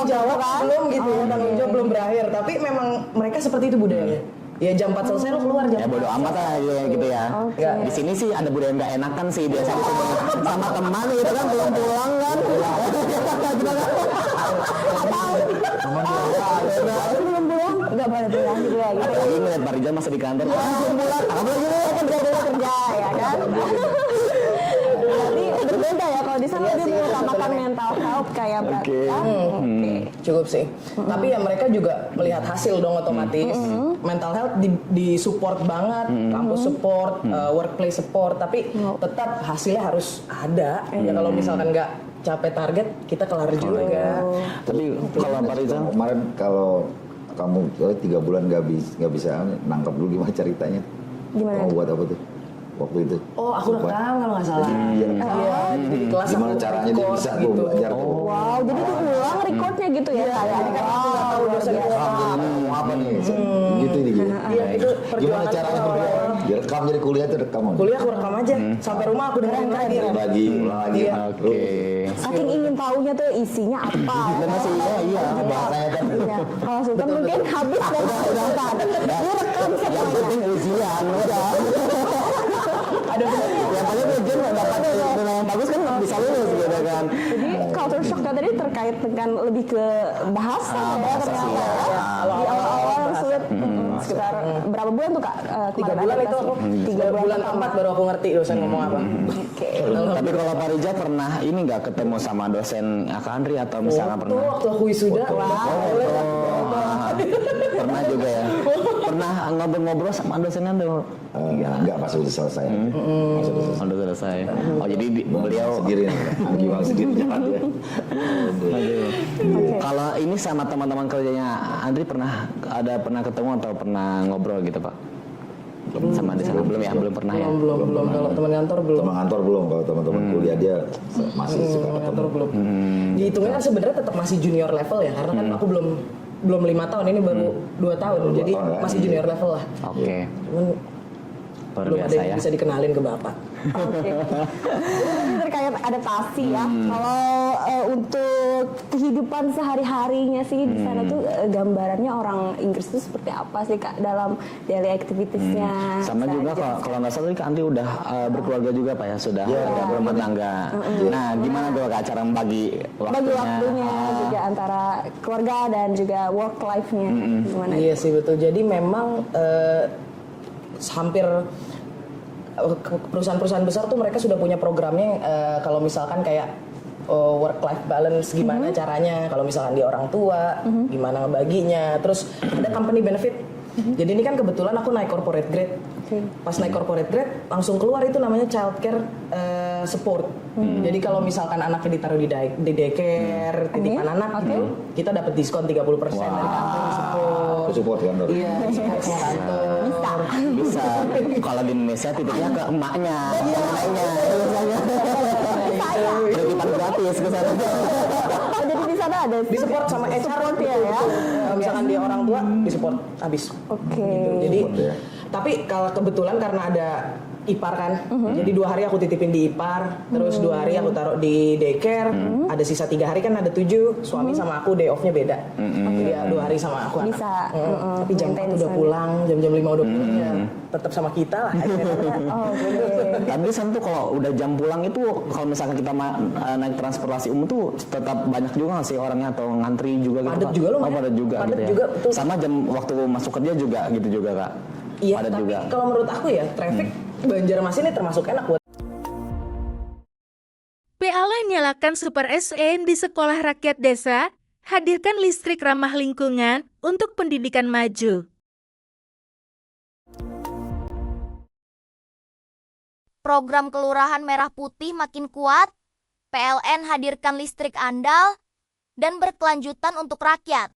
jawab belum gitu ya, tanggung jawab belum berakhir. Tapi memang mereka seperti itu budayanya. Ya jam 4 selesai lo keluar jam. Ya bodo amat lah gitu ya. Di sini sih ada budaya nggak enakan sih biasanya sama teman gitu kan, belum pulang kan. Belum pulang, nggak boleh pulang gitu ya. Apalagi ngeliat Pak Rizal masih di kantor. Belum pulang, apalagi kerja ya kan. Berarti berbeda ya, kalau di sana dia mengutamakan mental health kayak berarti. Cukup sih. Tapi ya mereka juga melihat hasil dong otomatis. Mental health di support banget, kampus support, workplace support, tapi tetap hasilnya harus ada. Ya kalau misalkan nggak capai target, kita kelar juga. Tapi kalau Pak Rizal kemarin, kalau kamu 3 bulan nggak bisa nangkap dulu, gimana ceritanya? Gimana? Kamu buat apa tuh waktu itu? Oh, aku rekam kalau nggak salah. Iya. Jadi di kelas gimana caranya dia bisa tuh belajar tuh? Wow, jadi diulang recordnya gitu ya kayak. Wow, apa nih? Gitu nih. Iya, itu Gimana caranya bergerak? Direkam jadi kuliah itu rekam. Kuliah aku rekam aja, sampai rumah aku dengerin lagi. Bagi, ulang lagi. Oke. Saking ingin tahunya tuh isinya apa. Dan masih iya, bahasanya kan. Iya. Kalau Sultan mungkin habis dan udah kan. Lu rekam semuanya. Isinya, udah. Ada yang paling ujian dapat yang bagus kan bisa lulus gitu kan. Jadi culture shocknya tadi terkait dengan lebih ke bahasa ya ternyata. Di awal-awal sulit sekitar berapa bulan tuh Kak? 3 bulan itu aku. 3 bulan keempat baru aku ngerti dosen ngomong apa. Oke. Tapi kalau Pak Rija pernah ini nggak ketemu sama dosen Kak Andri atau misalnya pernah? Waktu aku wisuda. Pernah juga ya. Pernah ngobrol-ngobrol sama dosennya dulu. Enggak, pas udah selesai. Udah selesai. Oh jadi beliau sendiri, gimana sendiri jalan dia. Kalau ini sama teman-teman kerjanya Andri pernah ketemu atau pernah ngobrol gitu Pak? Sama di sana belum ya? Belum pernah ya? Belum. Kalau teman kantor belum. Teman kantor belum. Kalau teman-teman kuliah dia masih suka Teman kantor ketemu. belum. Dihitungnya kan sebenarnya tetap masih junior level ya, karena kan aku belum 5 tahun, ini baru 2 tahun, jadi masih junior level lah. Oke. Cuman belum ada yang bisa dikenalin ke bapak. Oke. Ini terkait adaptasi ya. Kalau untuk kehidupan sehari-harinya sih di sana tuh gambarannya orang Inggris itu seperti apa sih Kak dalam daily activities-nya? Sama juga kalau nggak salah Kak Andri udah berkeluarga juga Pak ya, sudah berumah tangga. Nah gimana tuh Kak cara membagi waktunya? Bagi waktunya juga antara keluarga dan juga work life-nya. Gimana? Iya sih betul. Jadi memang hampir perusahaan-perusahaan besar tuh mereka sudah punya programnya kalau misalkan kayak work life balance gimana caranya, kalau misalkan dia orang tua gimana ngebaginya, terus ada company benefit. Jadi ini kan kebetulan aku naik corporate grade. Pas naik corporate grade langsung keluar itu namanya childcare support. Jadi kalau misalkan anaknya ditaruh di daycare, titipan anak gitu, kita dapat diskon 30% dari kantor support. Support kantor. Iya, support sama kantor. Bisa. Kalau di Indonesia titipnya ke emaknya, titipan gratis ke sana. Jadi di sana ada di support sama HR ya. Misalkan dia orang tua, di support habis. Oke. Gitu. Jadi tapi kalau kebetulan karena ada ipar kan, jadi 2 hari aku titipin di ipar, terus 2 hari aku taruh di daycare, ada sisa 3 hari kan ada 7, suami sama aku day off-nya beda, dia 2 hari sama aku bisa. Tapi jam 4 udah pulang, jam 5 udah pulang, ya tetap sama kita lah. Tapi sana tuh kalau udah jam pulang itu, kalau misalkan kita naik transportasi umum tuh tetap banyak juga nggak sih orangnya atau ngantri juga gitu? Padat juga loh, padat juga padat gitu juga, ya. betul. Sama jam waktu masuk kerja juga gitu juga Kak. Iya, padat tapi juga. kalau menurut aku ya traffic Banjarmasin ini termasuk enak buat. PLN nyalakan Super SN di sekolah rakyat desa, hadirkan listrik ramah lingkungan untuk pendidikan maju. Program Kelurahan Merah Putih makin kuat, PLN hadirkan listrik andal dan berkelanjutan untuk rakyat.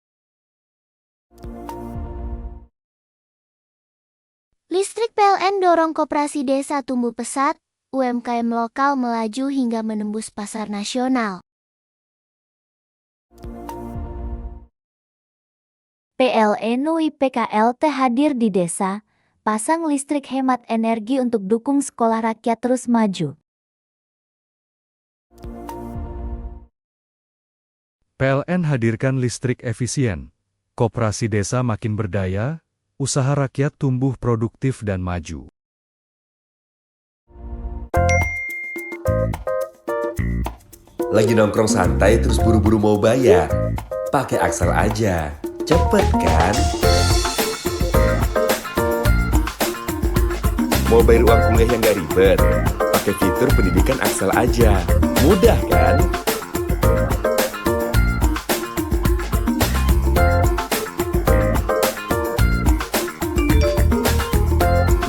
Listrik PLN dorong koperasi desa tumbuh pesat, UMKM lokal melaju hingga menembus pasar nasional. PLN UIPKLT hadir di desa, pasang listrik hemat energi untuk dukung sekolah rakyat terus maju. PLN hadirkan listrik efisien, koperasi desa makin berdaya, usaha rakyat tumbuh produktif dan maju. Lagi nongkrong santai terus buru-buru mau bayar? Pakai Axel aja, cepet kan? Mau bayar uang kuliah yang gak ribet? Pakai fitur pendidikan Axel aja, mudah kan?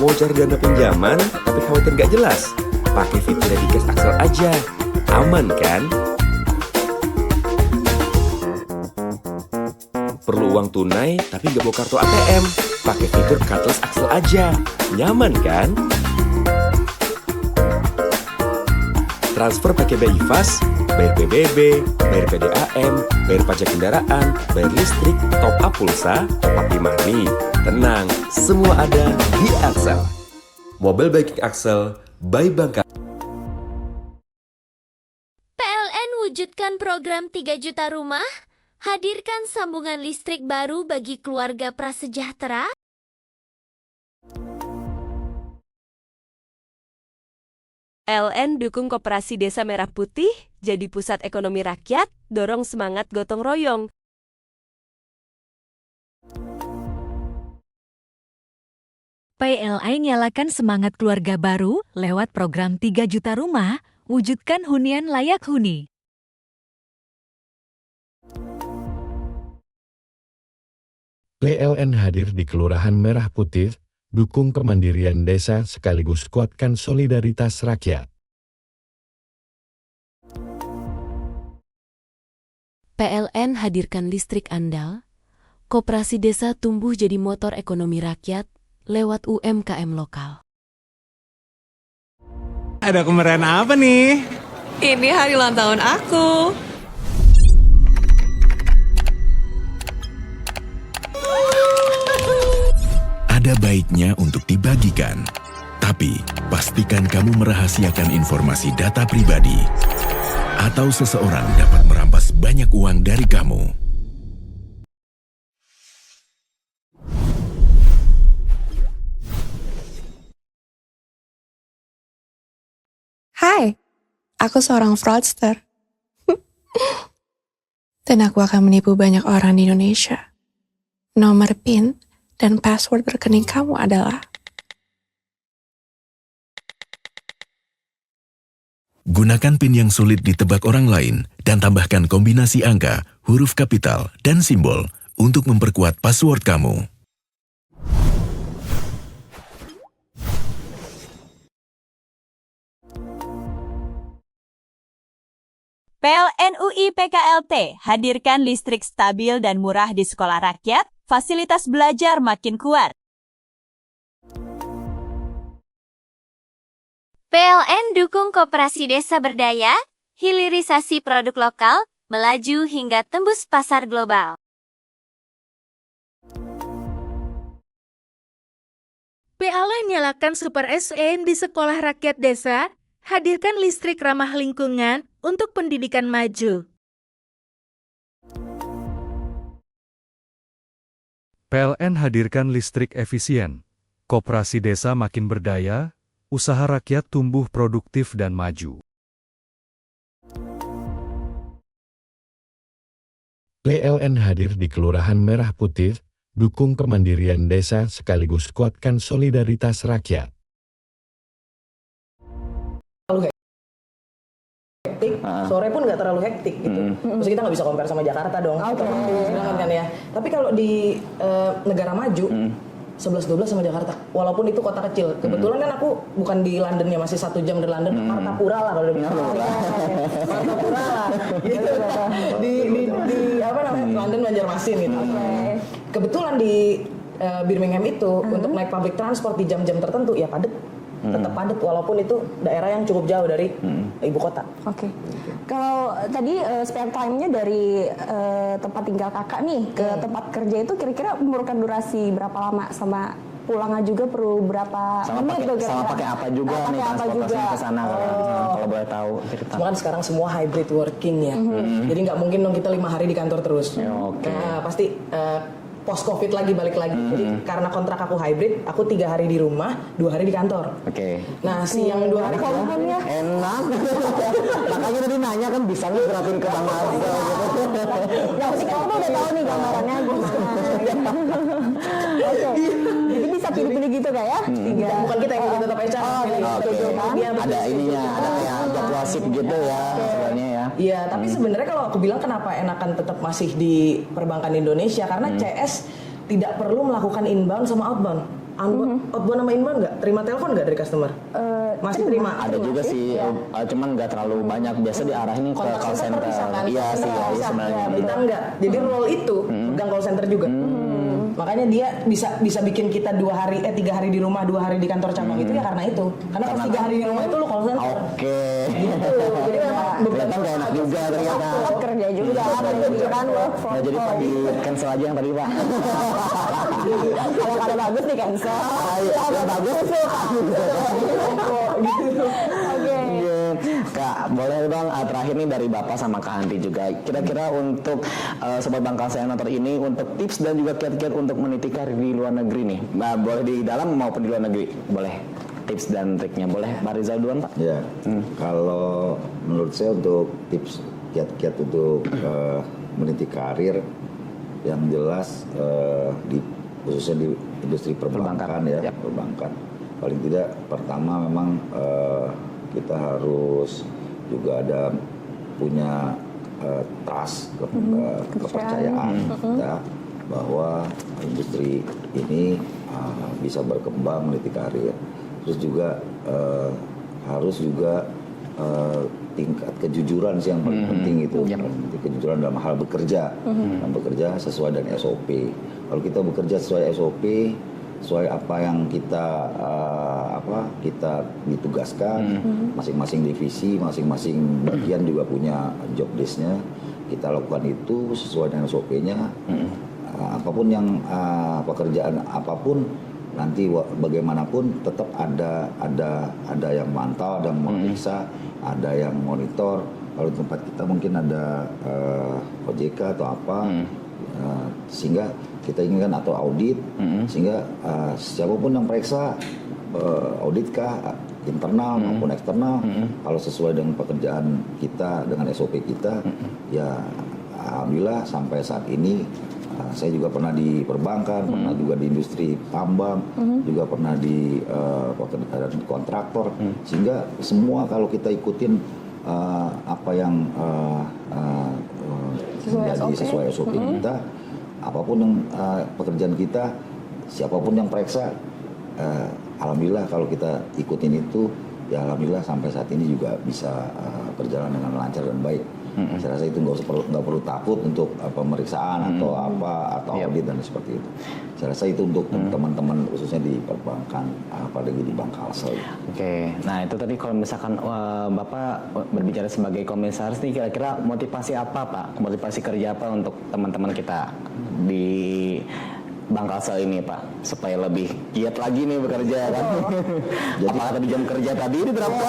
Mau cari dana pinjaman, tapi khawatir gak jelas? Pakai fitur Dedicast Axel aja, aman kan? Perlu uang tunai, tapi gak bawa kartu ATM? Pakai fitur Cardless Axel aja, nyaman kan? Transfer pakai BI Fast, bayar PBB, bayar PDAM, bayar pajak kendaraan, bayar listrik, top up pulsa, top up e-money. Tenang, semua ada di Axel. Mobil Backing Axle by Bangka. PLN wujudkan program 3 juta rumah, hadirkan sambungan listrik baru bagi keluarga prasejahtera. PLN dukung Koperasi Desa Merah Putih, jadi pusat ekonomi rakyat, dorong semangat gotong royong. PLN nyalakan semangat keluarga baru lewat program 3 juta rumah, wujudkan hunian layak huni. PLN hadir di Kelurahan Merah Putih, dukung kemandirian desa sekaligus kuatkan solidaritas rakyat. PLN hadirkan listrik andal, Koperasi Desa tumbuh jadi motor ekonomi rakyat lewat UMKM lokal. Ada kemeriahan apa nih? Ini hari ulang tahun aku. Ada baiknya untuk dibagikan, tapi pastikan kamu merahasiakan informasi data pribadi, atau seseorang dapat merampas banyak uang dari kamu. Hai, aku seorang fraudster. Dan aku akan menipu banyak orang di Indonesia. Nomor PIN dan password rekening kamu adalah... Gunakan PIN yang sulit ditebak orang lain dan tambahkan kombinasi angka, huruf kapital, dan simbol untuk memperkuat password kamu. PLN UI PKLT hadirkan listrik stabil dan murah di sekolah rakyat, fasilitas belajar makin kuat. PLN dukung Koperasi Desa Berdaya, hilirisasi produk lokal, melaju hingga tembus pasar global. PLN nyalakan Super SN di sekolah rakyat desa, hadirkan listrik ramah lingkungan untuk pendidikan maju. PLN hadirkan listrik efisien. Koperasi desa makin berdaya, usaha rakyat tumbuh produktif dan maju. PLN hadir di Kelurahan Merah Putih, dukung kemandirian desa sekaligus kuatkan solidaritas rakyat. Sore pun nggak terlalu hektik gitu. Terus kita nggak bisa compare sama Jakarta dong. Sedangkan kan ya. Tapi kalau di negara maju 11-12 sama Jakarta. Walaupun itu kota kecil. Kebetulan kan aku bukan di London ya, masih 1 jam dari London. Martapura lah kalau udah Martapura lah. Gitu. Di apa namanya? London Banjarmasin gitu. Kebetulan di Birmingham itu untuk naik public transport di jam-jam tertentu ya padat. Tetap padat walaupun itu daerah yang cukup jauh dari ibu kota. Oke. Kalau tadi spare time-nya dari tempat tinggal kakak nih ke tempat kerja itu kira-kira memerlukan durasi berapa lama, sama pulangnya juga perlu berapa menit tuh kira-kira? Sama pakai apa juga nih transportasinya ke sana kalau boleh tahu cerita. Cuma kan sekarang semua hybrid working ya. Jadi nggak mungkin dong kita 5 hari di kantor terus. Nah, pasti post covid lagi balik lagi. Jadi karena kontrak aku hybrid, aku 3 hari di rumah, 2 hari di kantor. Nah siang 2 hari enak. Makanya tadi nanya kan bisa nggak gerakin ke Bang Arzo gitu. Ya si kamu udah tahu nih gambarannya gimana. Oke. Jadi bisa pilih-pilih gitu kayak ya? Bukan kita yang tetap HR. Ada ininya, ada kayak jadwal shift gitu ya sebenarnya ya. Iya, tapi sebenarnya kalau aku bilang kenapa enakan tetap masih di perbankan Indonesia karena CS tidak perlu melakukan inbound sama outbound. Outbound sama inbound nggak? Terima telepon nggak dari customer? Masih terima. Ada juga sih, cuman nggak terlalu banyak. Biasa diarahin ke call center. Iya sih, sebenarnya. Kita nggak. Jadi role itu pegang call center juga. Makanya dia bisa bikin kita 3 hari di rumah, 2 hari di kantor cabang itu ya karena itu. Karena pas 3 hari di rumah itu lu call center. Gitu. Jadi memang beban nggak enak juga ternyata. Kerja juga, kan work from jadi tadi cancel aja yang tadi Pak. Kalau ada bagus nih cancel. Ya bagus. Kak, boleh dong terakhir nih dari Bapak sama Kak Anti juga. Kira-kira untuk Sobat Bangkalsa yang nonton ini untuk tips dan juga kiat-kiat untuk meniti karir di luar negeri nih. Nah, boleh di dalam maupun di luar negeri. Boleh tips dan triknya. Boleh Pak Rizal duluan, Pak? Ya. Kalau menurut saya untuk tips kiat-kiat untuk meniti karir yang jelas khususnya di industri perbankan ya, perbankan. Paling tidak pertama memang kita harus juga ada punya trust, kepercayaan kita bahwa industri ini bisa berkembang meniti karir. Terus juga harus juga tingkat kejujuran sih yang paling penting itu. Kejujuran dalam hal bekerja, dan bekerja sesuai dengan SOP. Kalau kita bekerja sesuai SOP, sesuai apa yang kita kita ditugaskan, masing-masing divisi, masing-masing bagian juga punya job desk-nya. Kita lakukan itu sesuai dengan SOP-nya. Apapun yang pekerjaan apapun, nanti bagaimanapun tetap ada yang mantau, ada yang memeriksa, ada yang monitor. Kalau di tempat kita mungkin ada OJK atau apa, sehingga kita inginkan atau audit, sehingga siapapun yang periksa audit kah internal maupun eksternal, kalau sesuai dengan pekerjaan kita, dengan SOP kita, ya alhamdulillah sampai saat ini saya juga pernah di perbankan, pernah juga di industri tambang, juga pernah di pekerjaan kontraktor, sehingga semua kalau kita ikutin apa yang menjadi sesuai SOP kita, apapun yang pekerjaan kita, siapapun yang periksa, alhamdulillah kalau kita ikutin itu, ya alhamdulillah sampai saat ini juga bisa berjalan dengan lancar dan baik. Saya rasa itu nggak perlu takut untuk pemeriksaan atau audit dan seperti itu. Saya rasa itu untuk teman-teman khususnya di perbankan, apalagi di Bangkalsel. Oke, nah itu tadi kalau misalkan Bapak berbicara sebagai komisaris nih, kira-kira motivasi apa Pak? Motivasi kerja apa untuk teman-teman kita di Bangkalsel ini Pak, supaya lebih giat lagi nih bekerja kan? Jadi apakah tadi jam kerja tadi ini berapa?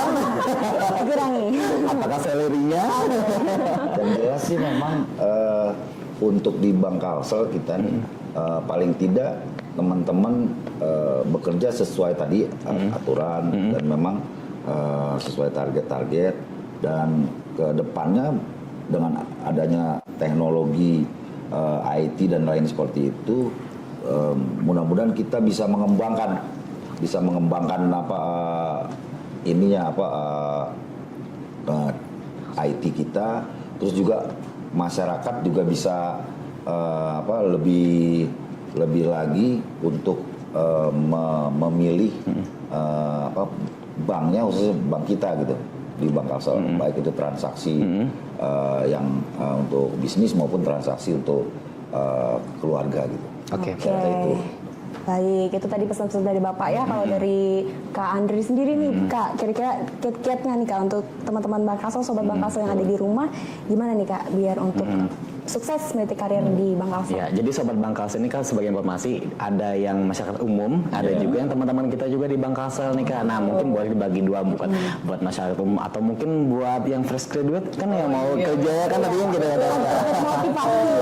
Kurangi. Apakah salary-nya? Dan jelas sih memang untuk di Bangkalsel kita nih paling tidak teman-teman bekerja sesuai tadi aturan dan memang sesuai target-target, dan ke depannya dengan adanya teknologi IT dan lain seperti itu, mudah-mudahan kita bisa mengembangkan IT kita, terus juga masyarakat juga bisa lebih lagi untuk memilih banknya, khususnya bank kita gitu di Bangkalsel, baik itu transaksi yang untuk bisnis maupun transaksi untuk keluarga gitu. Oke. Baik, itu tadi pesan-pesan dari Bapak ya. Kalau dari Kak Andri sendiri nih, Kak, kira-kira kiat-kiatnya nih Kak untuk teman-teman Bangkalsel, sobat Bangkalsel yang ada di rumah, gimana nih Kak biar untuk sukses meniti karir di Bangkalsel? Ya, jadi sobat Bangkalsel ini kan sebagai informasi, ada yang masyarakat umum, ada juga yang teman-teman kita juga di Bangkalsel nih Kak. Nah, mungkin boleh dibagi dua, buat masyarakat umum atau mungkin buat yang fresh graduate kan yang mau kerja ya kan, tadi yang kita ada motivasi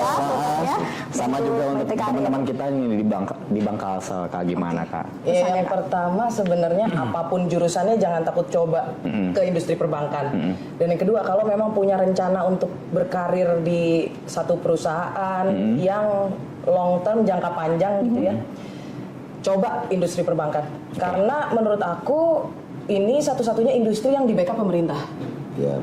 ya. Sama juga untuk teman-teman kita ini di Bangkalsel, Kak, gimana Kak? Ya, yang pertama sebenarnya apapun jurusannya jangan takut coba ke industri perbankan. Dan yang kedua, kalau memang punya rencana untuk berkarir di satu perusahaan yang long term, jangka panjang gitu ya, coba industri perbankan. Karena menurut aku ini satu-satunya industri yang di backup pemerintah. Ya,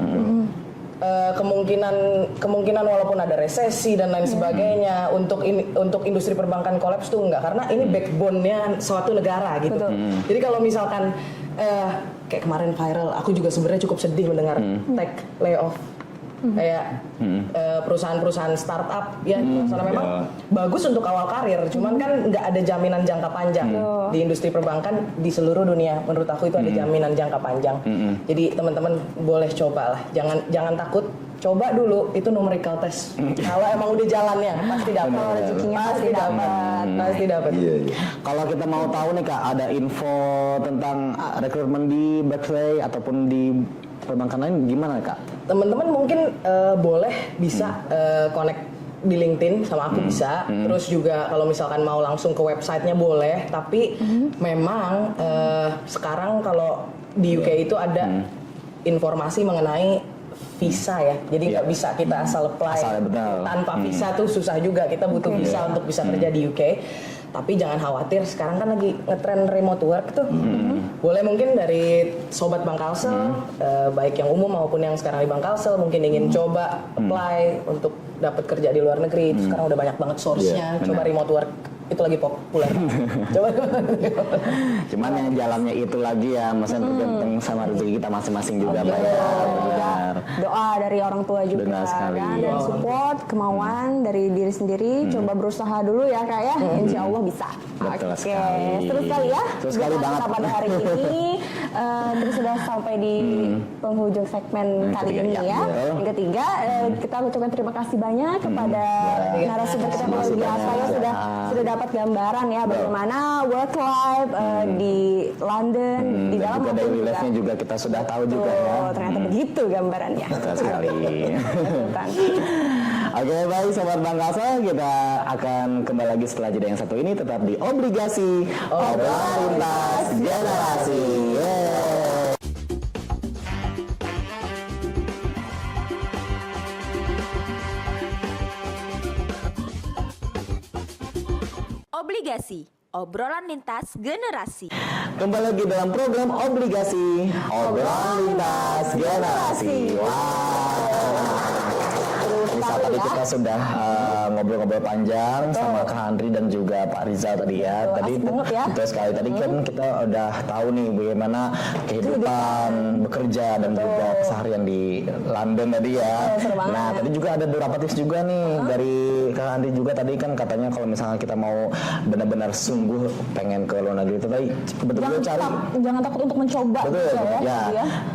kemungkinan walaupun ada resesi dan lain sebagainya, untuk industri perbankan kolaps tuh enggak, karena ini backbone-nya suatu negara gitu. Jadi kalau misalkan kayak kemarin viral, aku juga sebenarnya cukup sedih mendengar tech layoff kayak perusahaan-perusahaan startup ya, karena memang bagus untuk awal karir, cuman kan nggak ada jaminan jangka panjang. Di industri perbankan di seluruh dunia menurut aku itu ada jaminan jangka panjang. Jadi teman-teman boleh cobalah, jangan takut coba dulu itu numerical test. Kalau emang udah jalannya pasti dapat. Rezekinya Pasti dapat. Iya. Kalau kita mau tahu nih Kak, ada info tentang rekrutmen di Berkeley ataupun di perbankan lain gimana Kak? Teman-teman mungkin boleh bisa connect di LinkedIn sama aku bisa. Terus juga kalau misalkan mau langsung ke websitenya boleh. Tapi memang sekarang kalau di UK itu ada informasi mengenai visa ya. Jadi nggak bisa kita asal apply tanpa visa tuh susah juga. Kita butuh visa untuk bisa kerja di UK. Tapi jangan khawatir, sekarang kan lagi ngetren remote work tuh. Boleh mungkin dari sobat Bangkalsel, baik yang umum maupun yang sekarang di Bangkalsel mungkin ingin coba apply untuk dapat kerja di luar negeri. Sekarang udah banyak banget source-nya. Coba remote work. Itu lagi populer. Coba. Cuman yang jalannya itu lagi ya, maksudnya tergantung sama rezeki kita masing-masing juga Pak ya. Benar. Doa dari orang tua juga Benar sekali. kan, dan support, kemauan dari diri sendiri. Coba berusaha dulu ya Kak ya. Insya Allah bisa. Betul Oke, sekali. terus sekali ya. Terus sekali banget. Kita pada hari ini terus sudah sampai di penghujung segmen kali ini ya. Yang ketiga, kita ucapkan terima kasih banyak kepada narasumber kita yang luar biasa ya, sudah dapat gambaran ya bagaimana work life di London, di dalam juga daily life-nya juga kita sudah tahu juga ya. Ternyata begitu gambarannya. Betul sekali. Oke, baik Sobat Bangkalsel, kita akan kembali lagi setelah jeda yang satu ini, tetap di Obligasi Obrolan Lintas Generasi. Obligasi, obrolan lintas generasi. Kembali lagi dalam program Obligasi Obrolan Lintas Generasi. Tadi kita sudah ngobrol-ngobrol panjang sama Kak Andri dan juga Pak Rizal tadi ya. Betul sekali. Tadi kan kita udah tahu nih bagaimana kehidupan bekerja dan juga keseharian di London tadi ya. Nah, tadi juga ada beberapa tips juga nih dari Kak Andri juga tadi kan katanya kalau misalnya kita mau benar-benar sungguh pengen ke luar negeri itu tadi betul-betul cari. Jangan takut untuk mencoba. Betul ya.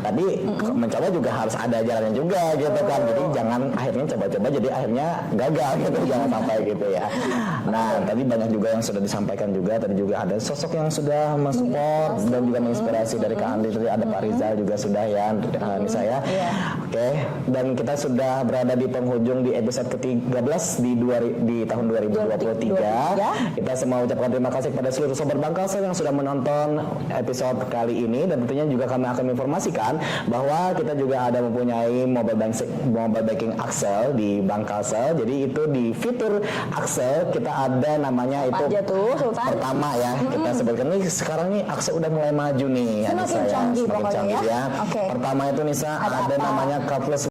Tadi mencoba juga harus ada jalannya juga gitu kan. Jadi jangan akhirnya coba-coba jadi akhirnya gagal gitu, jangan sampai gitu ya. Nah, tadi banyak juga yang sudah disampaikan juga. Tadi juga ada sosok yang sudah mensupport dan juga menginspirasi dari Kak Andri. Tadi ada Pak Rizal juga sudah ya, Nisa ya. Oke, dan kita sudah berada di penghujung di episode ke-13 di tahun 2023. Kita semua ucapkan terima kasih kepada seluruh Sobat Bangkalsel yang sudah menonton episode kali ini, dan tentunya juga kami akan menginformasikan bahwa kita juga ada mempunyai mobile banking Axel di Bangkalsel. Jadi itu di fitur Axel kita ada namanya itu pertama ya. Kita sebutkan nih sekarang nih Axel udah mulai maju nih. Semakin canggih pokoknya ya. Pertama itu Nisa ada namanya Cardless.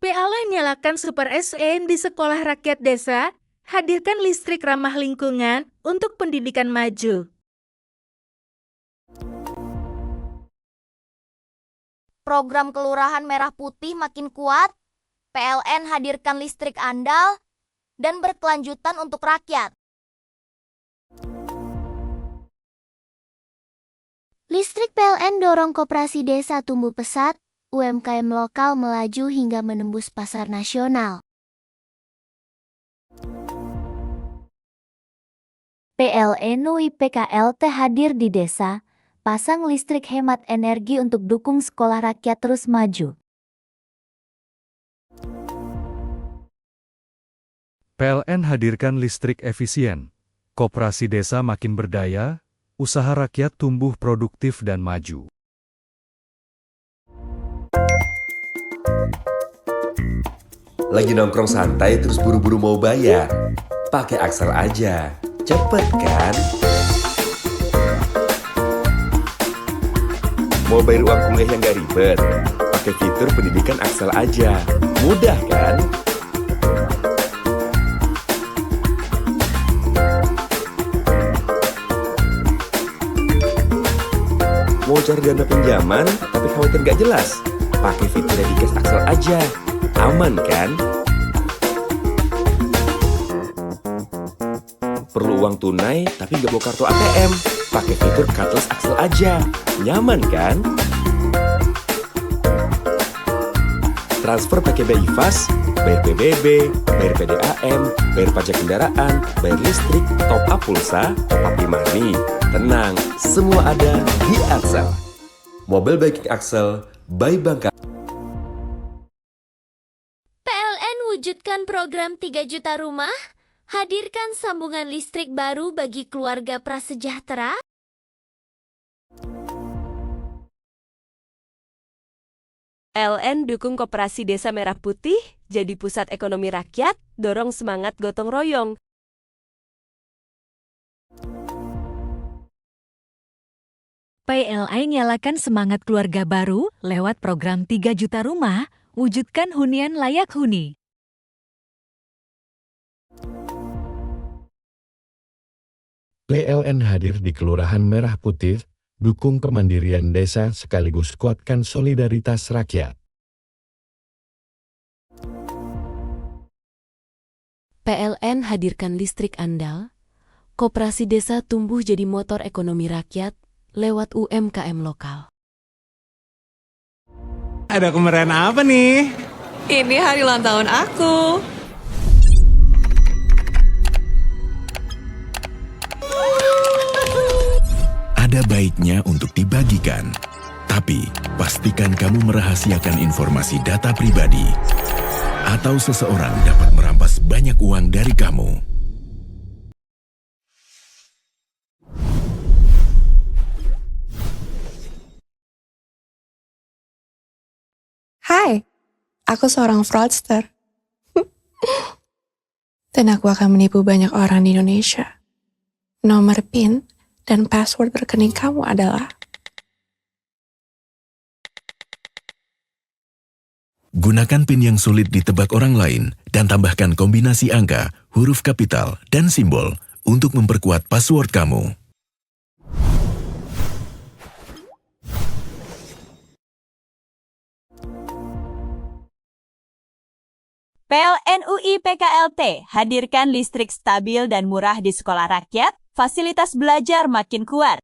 PALA nyalakan Super SN di sekolah rakyat desa, hadirkan listrik ramah lingkungan untuk pendidikan maju. Program Kelurahan Merah Putih makin kuat, PLN hadirkan listrik andal, dan berkelanjutan untuk rakyat. Listrik PLN dorong koperasi desa tumbuh pesat, UMKM lokal melaju hingga menembus pasar nasional. PLN UI PKLT hadir di desa, pasang listrik hemat energi untuk dukung sekolah rakyat terus maju. PLN hadirkan listrik efisien. Koperasi desa makin berdaya, usaha rakyat tumbuh produktif dan maju. Lagi nongkrong santai terus buru-buru mau bayar? Pakai Axel aja, cepet kan? Mau bayar uang kuliah yang gak ribet? Pakai fitur pendidikan Axel aja, mudah kan? Mau cari dana pinjaman tapi khawatir gak jelas? Pakai fitur Dedicast Axel aja, aman kan? Perlu uang tunai tapi gak bawa kartu ATM? Pakai fitur Cardless Axel aja, nyaman kan? Transfer pakai BI Fast, bayar PBB, bayar PDAM, bayar pajak kendaraan, bayar listrik, top up pulsa, top up e-money. Tenang, semua ada di Axel. Mobile banking Axel by Bank. PLN wujudkan program 3 juta rumah, hadirkan sambungan listrik baru bagi keluarga prasejahtera. PLN dukung Koperasi Desa Merah Putih, jadi pusat ekonomi rakyat, dorong semangat gotong royong. PLN nyalakan semangat keluarga baru lewat program 3 juta rumah, wujudkan hunian layak huni. PLN hadir di Kelurahan Merah Putih, dukung kemandirian desa sekaligus kuatkan solidaritas rakyat. PLN hadirkan listrik andal, Koperasi Desa tumbuh jadi motor ekonomi rakyat lewat UMKM lokal. Ada kemeriahan apa nih? Ini hari ulang tahun aku. Ada baiknya untuk dibagikan, tapi pastikan kamu merahasiakan informasi data pribadi atau seseorang dapat merampas banyak uang dari kamu. Hai, aku seorang fraudster. Dan aku akan menipu banyak orang di Indonesia. Nomor PIN dan password rekening kamu adalah... Gunakan PIN yang sulit ditebak orang lain dan tambahkan kombinasi angka, huruf kapital, dan simbol untuk memperkuat password kamu. PLN UI PKLT hadirkan listrik stabil dan murah di sekolah rakyat, fasilitas belajar makin kuat.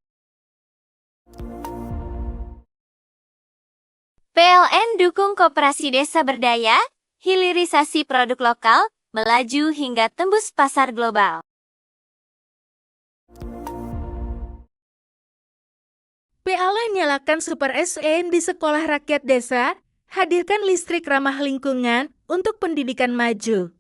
PLN dukung Koperasi Desa Berdaya, hilirisasi produk lokal, melaju hingga tembus pasar global. PLN nyalakan Super SN di sekolah rakyat desa, hadirkan listrik ramah lingkungan untuk pendidikan maju.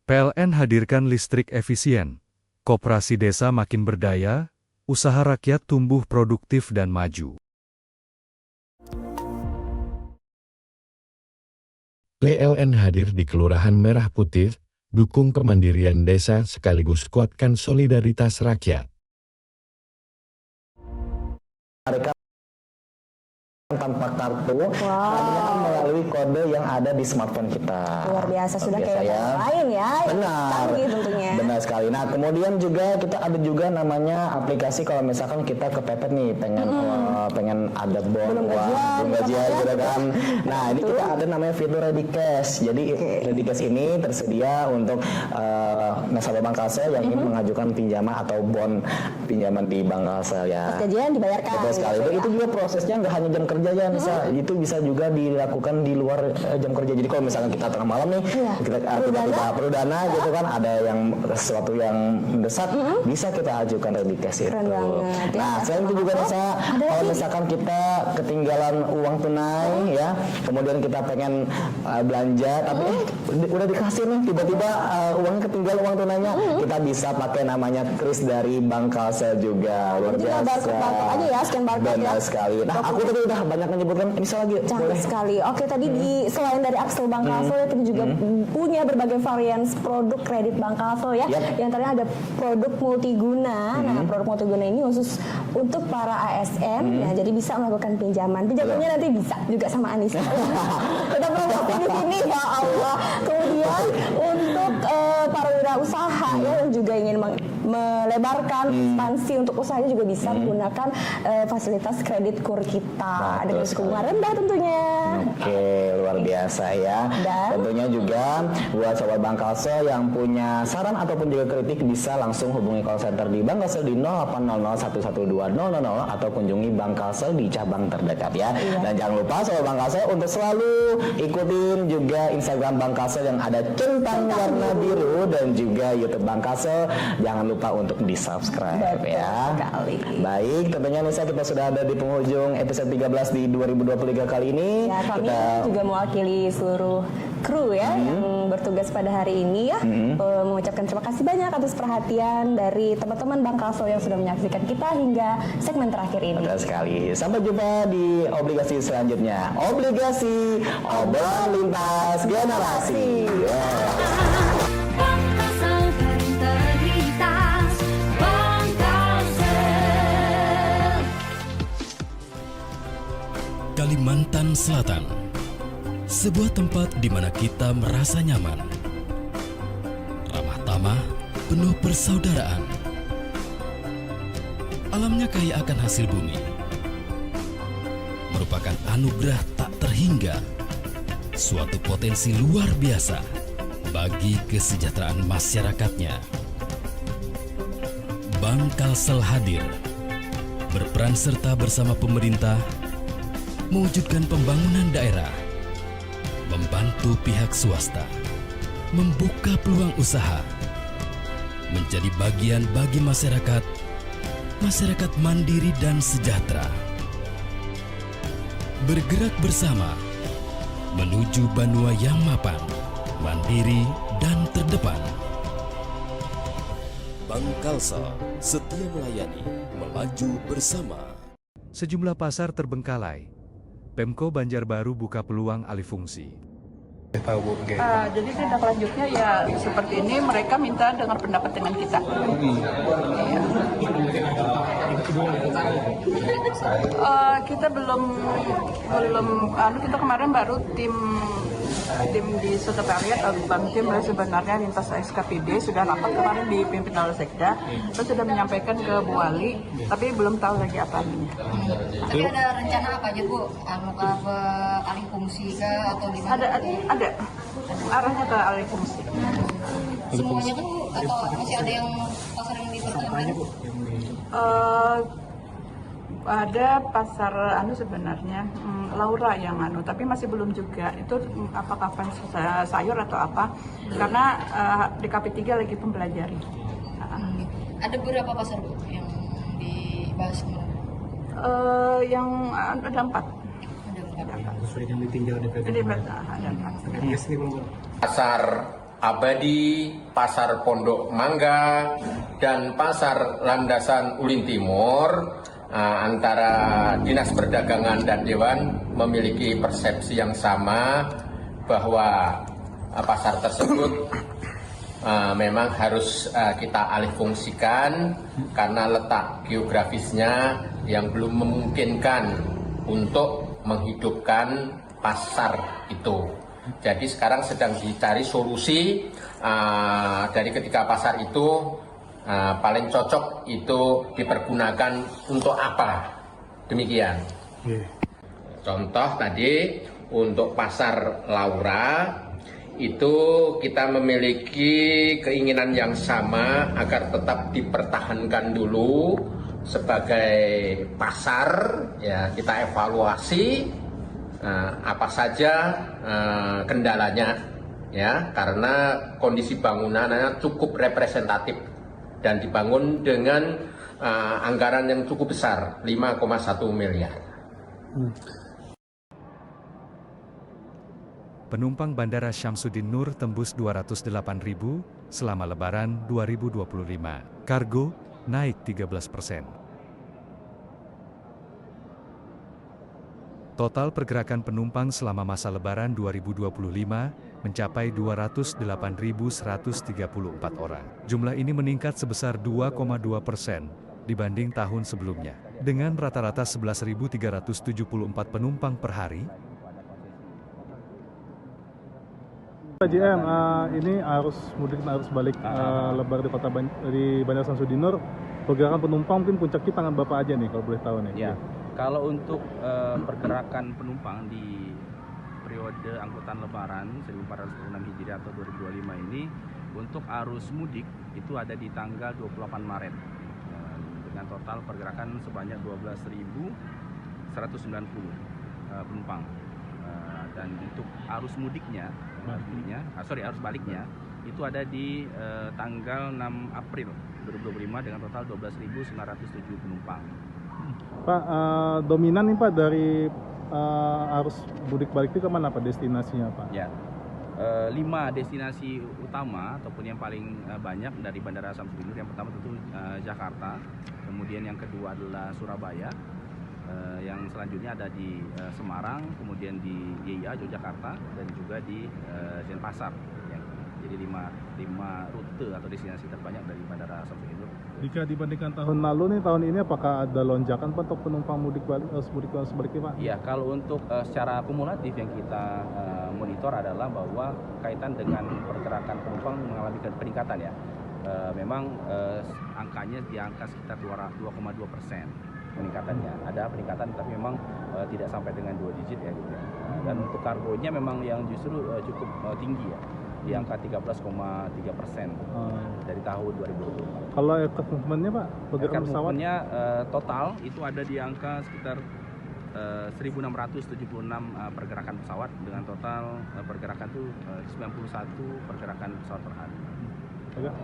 PLN hadirkan listrik efisien. Koperasi desa makin berdaya, usaha rakyat tumbuh produktif dan maju. PLN hadir di Kelurahan Merah Putih, dukung kemandirian desa sekaligus kuatkan solidaritas rakyat. Mereka tanpa kartu, hanya melalui kode yang ada di smartphone kita. Luar biasa, sudah kayak yang lain ya. Benar. Canggih tentunya. Benar sekali. Nah, kemudian juga kita ada juga namanya aplikasi kalau misalkan kita kepepet nih pengen ada bon belum gajian gitu kan. Nah, ini kita ada namanya fitur Ready Cash. Jadi Ready Cash ini tersedia untuk nasabah Bank Kalsel yang ingin mengajukan pinjaman atau bon pinjaman di Bank Kalsel ya. Gajian dibayarkan. Betul sekali. Itu juga prosesnya nggak hanya jam kerja ya, itu bisa juga dilakukan di luar jam kerja. Jadi kalau misalkan kita tengah malam nih, kita perlu dana gitu kan, ada yang sesuatu yang mendesak, bisa kita ajukan Ready Cash itu. Nah, selain itu juga Nisa, kalau misalkan kita ketinggalan uang tunai ya, kemudian kita pengen belanja, tapi udah dikasih nih, tiba-tiba uangnya ketinggalan uang tunainya, kita bisa pakai namanya kris dari Bank Kalsel juga. Luar biasa. Barcode aja ya, scan barcode ya. Benar sekali. Nah, aku tadi udah banyak menyebutkan, ini lagi canggih sekali. Oke, tadi selain dari Axel Bank Kalsel, kita juga punya berbagai varian produk kredit Bank Kalsel ya. Yang antaranya ada produk multiguna. Nah, produk multiguna ini khusus untuk para ASN. Nah, jadi bisa melakukan pinjaman. Pinjamannya nanti bisa juga sama Anissa. Kita promosi di sini ya Allah. Kemudian untuk para wirausaha ya yang juga ingin melebarkan ekspansi untuk usahanya juga bisa menggunakan fasilitas kredit KUR kita dengan suku bunga rendah tentunya. Oke, luar biasa ya. Dan tentunya juga buat sobat Bank Kalsel yang punya saran ataupun juga kritik bisa langsung hubungi call center di Bank Kalsel di 0800 112 000 atau kunjungi Bank Kalsel di cabang terdekat ya. Dan jangan lupa sobat Bank Kalsel untuk selalu ikutin juga Instagram Bank Kalsel yang ada centang warna biru dan juga YouTube Bank Kalsel. Jangan lupa untuk di-subscribe ya. Baik, tentunya Nisa kita sudah ada di penghujung episode 13 di 2023 kali ini. Ya, kami juga mewakili seluruh kru ya yang bertugas pada hari ini ya. Mengucapkan terima kasih banyak atas perhatian dari teman-teman Bank Kalsel yang sudah menyaksikan kita hingga segmen terakhir ini. Betul sekali. Sampai jumpa di obligasi selanjutnya. Obligasi, obrolan lintas generasi. Kalimantan Selatan, sebuah tempat di mana kita merasa nyaman, ramah tamah, penuh persaudaraan. Alamnya kaya akan hasil bumi, merupakan anugerah tak terhingga, suatu potensi luar biasa bagi kesejahteraan masyarakatnya. Bank Kalsel hadir, berperan serta bersama pemerintah mewujudkan pembangunan daerah, membantu pihak swasta, membuka peluang usaha, menjadi bagian bagi masyarakat mandiri dan sejahtera. Bergerak bersama, menuju Banua yang mapan, mandiri, dan terdepan. Bank Kalsel, setia melayani, melaju bersama. Sejumlah pasar terbengkalai. Pemko Banjarbaru buka peluang alih fungsi. Jadi tindak lanjutnya ya seperti ini, mereka minta dengar pendapat dengan kita. Kita belum kita kemarin baru tim di sekretariat Bank Tim sebenarnya lintas SKPD sudah rapat kemarin dipimpin oleh Sekda, terus sudah menyampaikan ke Bu Wali, tapi belum tahu lagi apa ini. Tapi ada rencana apa aja Bu? Ke alih fungsi ke atau di mana? Ada arahnya ke alih fungsi. Semuanya kan atau masih ada yang pasar yang dipertahankan? Ada pasar sebenarnya Laura yang tapi masih belum juga itu apakah sayur atau apa, karena di KP3 lagi pembelajari. Ada berapa pasar Bu yang dibahas kemarin? Yang ada 4. Sesuai yang ditinjau DPR. Ada 4. Pasar Abadi, Pasar Pondok Mangga, dan Pasar Landasan Ulin Timur, antara Dinas Perdagangan dan Dewan memiliki persepsi yang sama bahwa pasar tersebut memang harus kita alih fungsikan karena letak geografisnya yang belum memungkinkan untuk menghidupkan pasar itu. Jadi sekarang sedang dicari solusi dari ketiga pasar itu. Paling cocok itu dipergunakan untuk apa? Demikian. Contoh tadi untuk pasar Laura itu kita memiliki keinginan yang sama agar tetap dipertahankan dulu sebagai pasar. Ya, kita evaluasi apa saja kendalanya, ya, karena kondisi bangunannya cukup representatif dan dibangun dengan anggaran yang cukup besar, 5,1 miliar. Penumpang Bandara Syamsuddin Nur tembus 208.000 selama Lebaran 2025. Kargo naik 13%. Total pergerakan penumpang selama masa Lebaran 2025 mencapai 208.134 orang. Jumlah ini meningkat sebesar 2,2% dibanding tahun sebelumnya. Dengan rata-rata 11.374 penumpang per hari, Pak JM, ini arus mudik dan arus balik lebar di Bandara Samsudinur, pergerakan penumpang mungkin puncaknya tangan Bapak aja nih kalau boleh tahu nih. Ya, kalau untuk pergerakan penumpang di periode angkutan lebaran 1446 Hijriah atau 2025 ini, untuk arus mudik itu ada di tanggal 28 Maret dengan total pergerakan sebanyak 12.190 penumpang. Dan untuk arus mudiknya, arus baliknya itu ada di tanggal 6 April 2025 dengan total 12.907 penumpang. Pak, dominan nih Pak dari arus mudik balik itu kemana Pak destinasinya Pak? Ya, 5 destinasi utama ataupun yang paling banyak dari Bandara Samsudinur. Yang pertama tentu Jakarta, kemudian yang kedua adalah Surabaya, yang selanjutnya ada di Semarang, kemudian di YIA Yogyakarta, dan juga di Denpasar. Jadi 5 rute atau destinasi terbanyak dari Bandara Samsudinur. Jika dibandingkan tahun lalu nih, tahun ini apakah ada lonjakan Pak untuk penumpang mudik sebaliknya Pak? Iya, kalau untuk secara kumulatif yang kita monitor adalah bahwa kaitan dengan pergerakan penumpang mengalami peningkatan ya. Memang angkanya di angka sekitar 2,2% peningkatannya. Ada peningkatan tapi memang tidak sampai dengan 2 digit ya gitu ya. Dan untuk kargonya memang yang justru cukup tinggi ya, di angka 13,3% dari tahun 2024. Kalau aircraft movement-nya Pak, pergerakan pesawat? Movement-nya total itu ada di angka sekitar 1.676 pergerakan pesawat dengan total pergerakan itu 91 pergerakan pesawat per hari. Oke.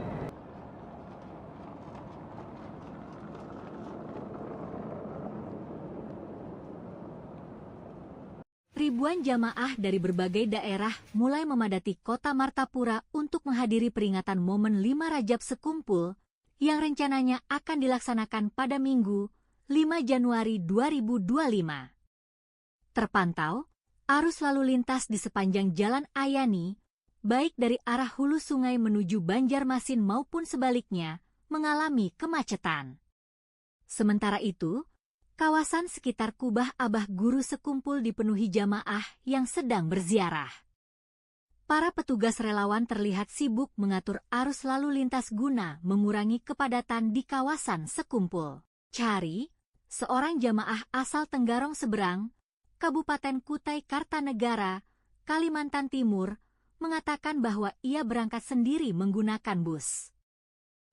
Ribuan jamaah dari berbagai daerah mulai memadati kota Martapura untuk menghadiri peringatan momen 5 Rajab Sekumpul yang rencananya akan dilaksanakan pada Minggu 5 Januari 2025. Terpantau, arus lalu lintas di sepanjang Jalan Ayani, baik dari arah hulu sungai menuju Banjarmasin maupun sebaliknya, mengalami kemacetan. Sementara itu, kawasan sekitar Kubah Abah Guru Sekumpul dipenuhi jamaah yang sedang berziarah. Para petugas relawan terlihat sibuk mengatur arus lalu lintas guna mengurangi kepadatan di kawasan Sekumpul. Cari, seorang jamaah asal Tenggarong Seberang, Kabupaten Kutai Kartanegara, Kalimantan Timur, mengatakan bahwa ia berangkat sendiri menggunakan bus.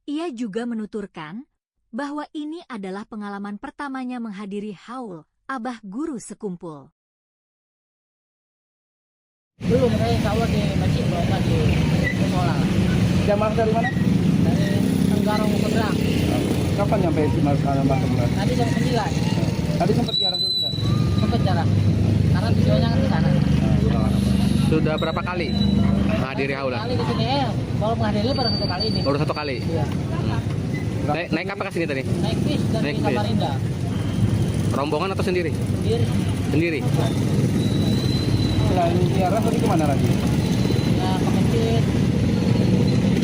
Ia juga menuturkan bahwa ini adalah pengalaman pertamanya menghadiri haul Abah Guru Sekumpul. Belum, saya insya Allah di masjid, bawa di musola. Jamaah dari mana? Dari Tenggarong Seberang. Kapan nyampe di Martapura? Tadi jam 9. Tadi sempat jarang dulu enggak? Sempat jarang, karena tujuannya kan di sana. Sudah berapa kali menghadiri haul? Kali di sini baru menghadiri baru 1 kali ini. Baru 1 kali? Iya. Naik apa ke sini tadi? Naik bis dari Samarinda. Rombongan atau sendiri? Sendiri. Sendiri? Selain ziarah tadi kemana lagi? Ya, ke masjid.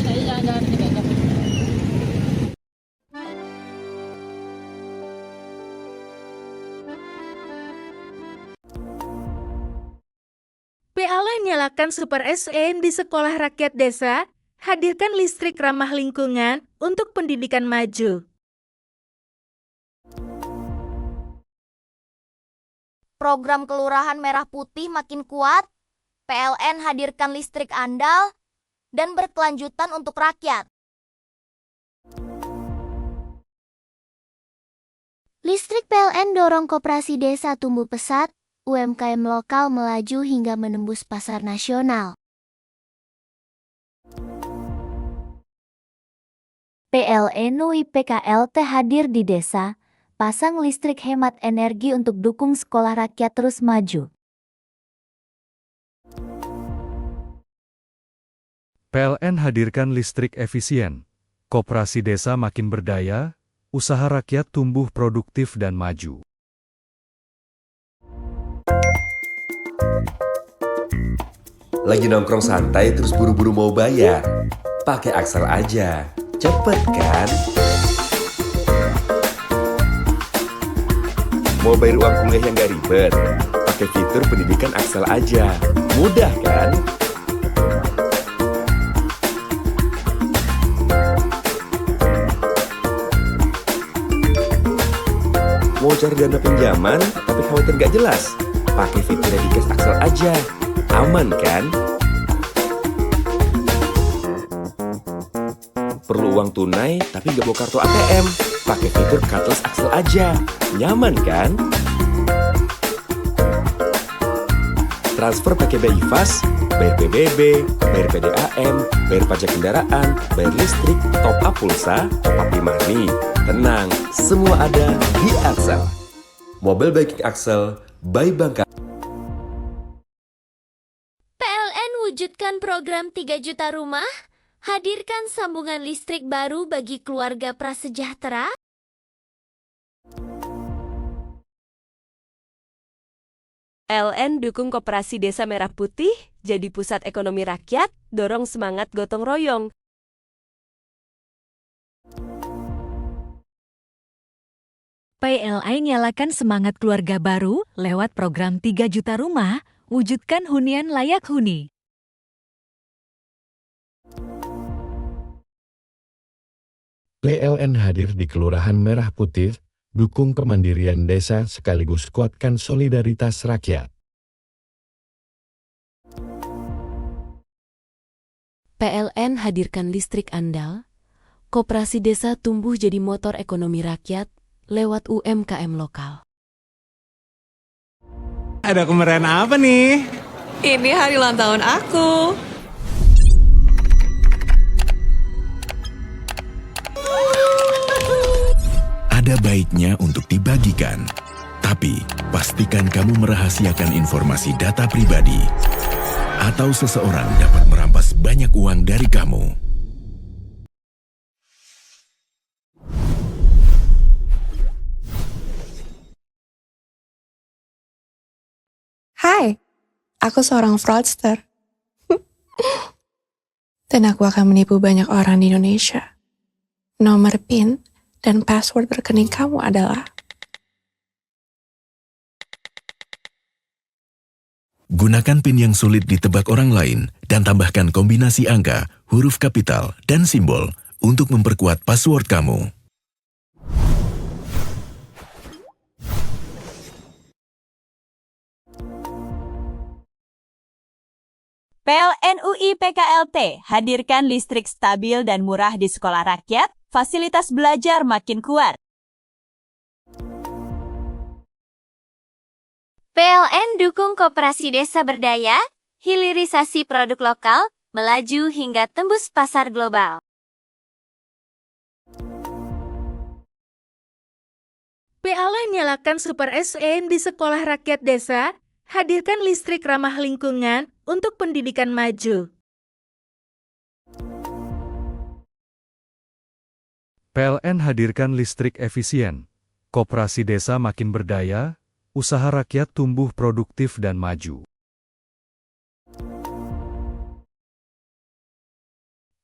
Saya jalan-jalan ini aja. PAL nyalakan Super SN di sekolah rakyat desa, hadirkan listrik ramah lingkungan untuk pendidikan maju. Program Kelurahan Merah Putih makin kuat, PLN hadirkan listrik andal, dan berkelanjutan untuk rakyat. Listrik PLN dorong koperasi desa tumbuh pesat, UMKM lokal melaju hingga menembus pasar nasional. PLN UIPKLT hadir di desa, pasang listrik hemat energi untuk dukung sekolah rakyat terus maju. PLN hadirkan listrik efisien, koperasi desa makin berdaya, usaha rakyat tumbuh produktif dan maju. Lagi nongkrong santai terus buru-buru mau bayar? Pakai Axel aja, cepet kan? Mau bayar uang kuliah yang gak ribet? Pakai fitur pendidikan Axel aja, mudah kan? Mau cari dana pinjaman tapi khawatir gak jelas? Pakai fitur Ready Cash Axel aja. Aman kan? Perlu uang tunai tapi gak bawa kartu ATM? Pakai fitur Cardless Axel aja. Nyaman kan? Transfer pakai BI Fast, bayar PBB, bayar PDAM, bayar pajak kendaraan, bayar listrik, top up pulsa, top up money. Tenang, semua ada di Axel. Mobile Banking Axel by Bangka. PLN wujudkan program 3 juta rumah, hadirkan sambungan listrik baru bagi keluarga prasejahtera. PLN dukung Koperasi Desa Merah Putih, jadi pusat ekonomi rakyat, dorong semangat gotong royong. PLN nyalakan semangat keluarga baru lewat program 3 juta rumah, wujudkan hunian layak huni. PLN hadir di Kelurahan Merah Putih, dukung kemandirian desa sekaligus kuatkan solidaritas rakyat. PLN hadirkan listrik andal, Koperasi Desa tumbuh jadi motor ekonomi rakyat lewat UMKM lokal. Ada kemeriahan apa nih? Ini hari ulang tahun aku. Ada baiknya untuk dibagikan, tapi pastikan kamu merahasiakan informasi data pribadi atau seseorang dapat merampas banyak uang dari kamu. Hai, aku seorang fraudster. Dan aku akan menipu banyak orang di Indonesia. Nomor PIN dan password rekening kamu adalah... Gunakan PIN yang sulit ditebak orang lain dan tambahkan kombinasi angka, huruf kapital, dan simbol untuk memperkuat password kamu. PLN UI PKLT hadirkan listrik stabil dan murah di sekolah rakyat, fasilitas belajar makin kuat. PLN dukung Koperasi Desa Berdaya, hilirisasi produk lokal, melaju hingga tembus pasar global. PLN nyalakan Super SN di sekolah rakyat desa, hadirkan listrik ramah lingkungan untuk pendidikan maju. PLN hadirkan listrik efisien. Koperasi desa makin berdaya, usaha rakyat tumbuh produktif dan maju.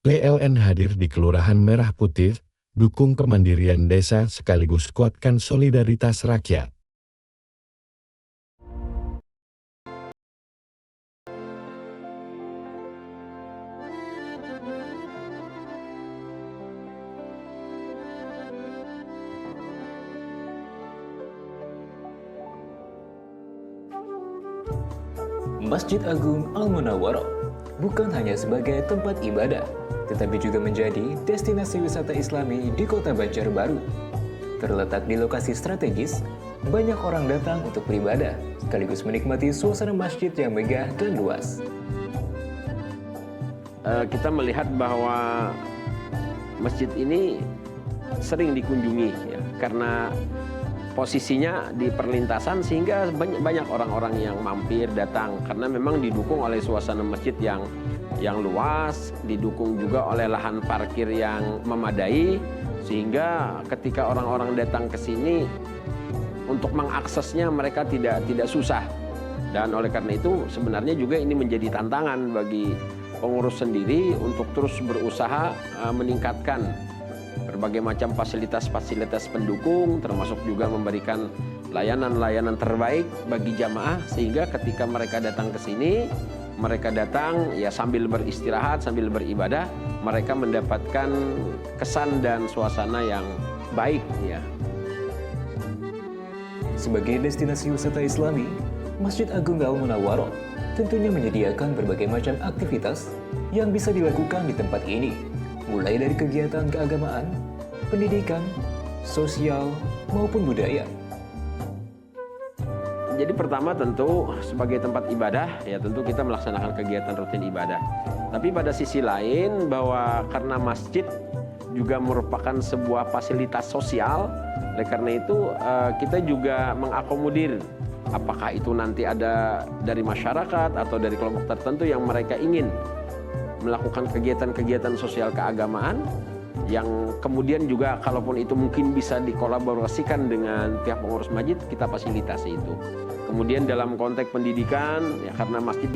PLN hadir di Kelurahan Merah Putih, dukung kemandirian desa sekaligus kuatkan solidaritas rakyat. Masjid Agung Al-Munawwarah bukan hanya sebagai tempat ibadah, tetapi juga menjadi destinasi wisata Islami di Kota Banjarbaru. Terletak di lokasi strategis, banyak orang datang untuk beribadah, sekaligus menikmati suasana masjid yang megah dan luas. Kita melihat bahwa masjid ini sering dikunjungi, ya, karena posisinya di perlintasan sehingga banyak orang-orang yang mampir datang karena memang didukung oleh suasana masjid yang luas, didukung juga oleh lahan parkir yang memadai sehingga ketika orang-orang datang ke sini untuk mengaksesnya mereka tidak susah. Dan oleh karena itu sebenarnya juga ini menjadi tantangan bagi pengurus sendiri untuk terus berusaha meningkatkan berbagai macam fasilitas-fasilitas pendukung, termasuk juga memberikan layanan-layanan terbaik bagi jamaah sehingga ketika mereka datang ke sini mereka datang ya sambil beristirahat, sambil beribadah, mereka mendapatkan kesan dan suasana yang baik ya. Sebagai destinasi wisata Islami, Masjid Agung Al-Munawwaroh tentunya menyediakan berbagai macam aktivitas yang bisa dilakukan di tempat ini, mulai dari kegiatan keagamaan, pendidikan, sosial, maupun budaya. Jadi pertama tentu sebagai tempat ibadah, ya tentu kita melaksanakan kegiatan rutin ibadah. Tapi pada sisi lain bahwa karena masjid juga merupakan sebuah fasilitas sosial, oleh karena itu kita juga mengakomodir apakah itu nanti ada dari masyarakat atau dari kelompok tertentu yang mereka ingin melakukan kegiatan-kegiatan sosial keagamaan yang kemudian juga kalaupun itu mungkin bisa dikolaborasikan dengan pihak pengurus masjid, kita fasilitasi itu. Kemudian dalam konteks pendidikan, ya karena masjid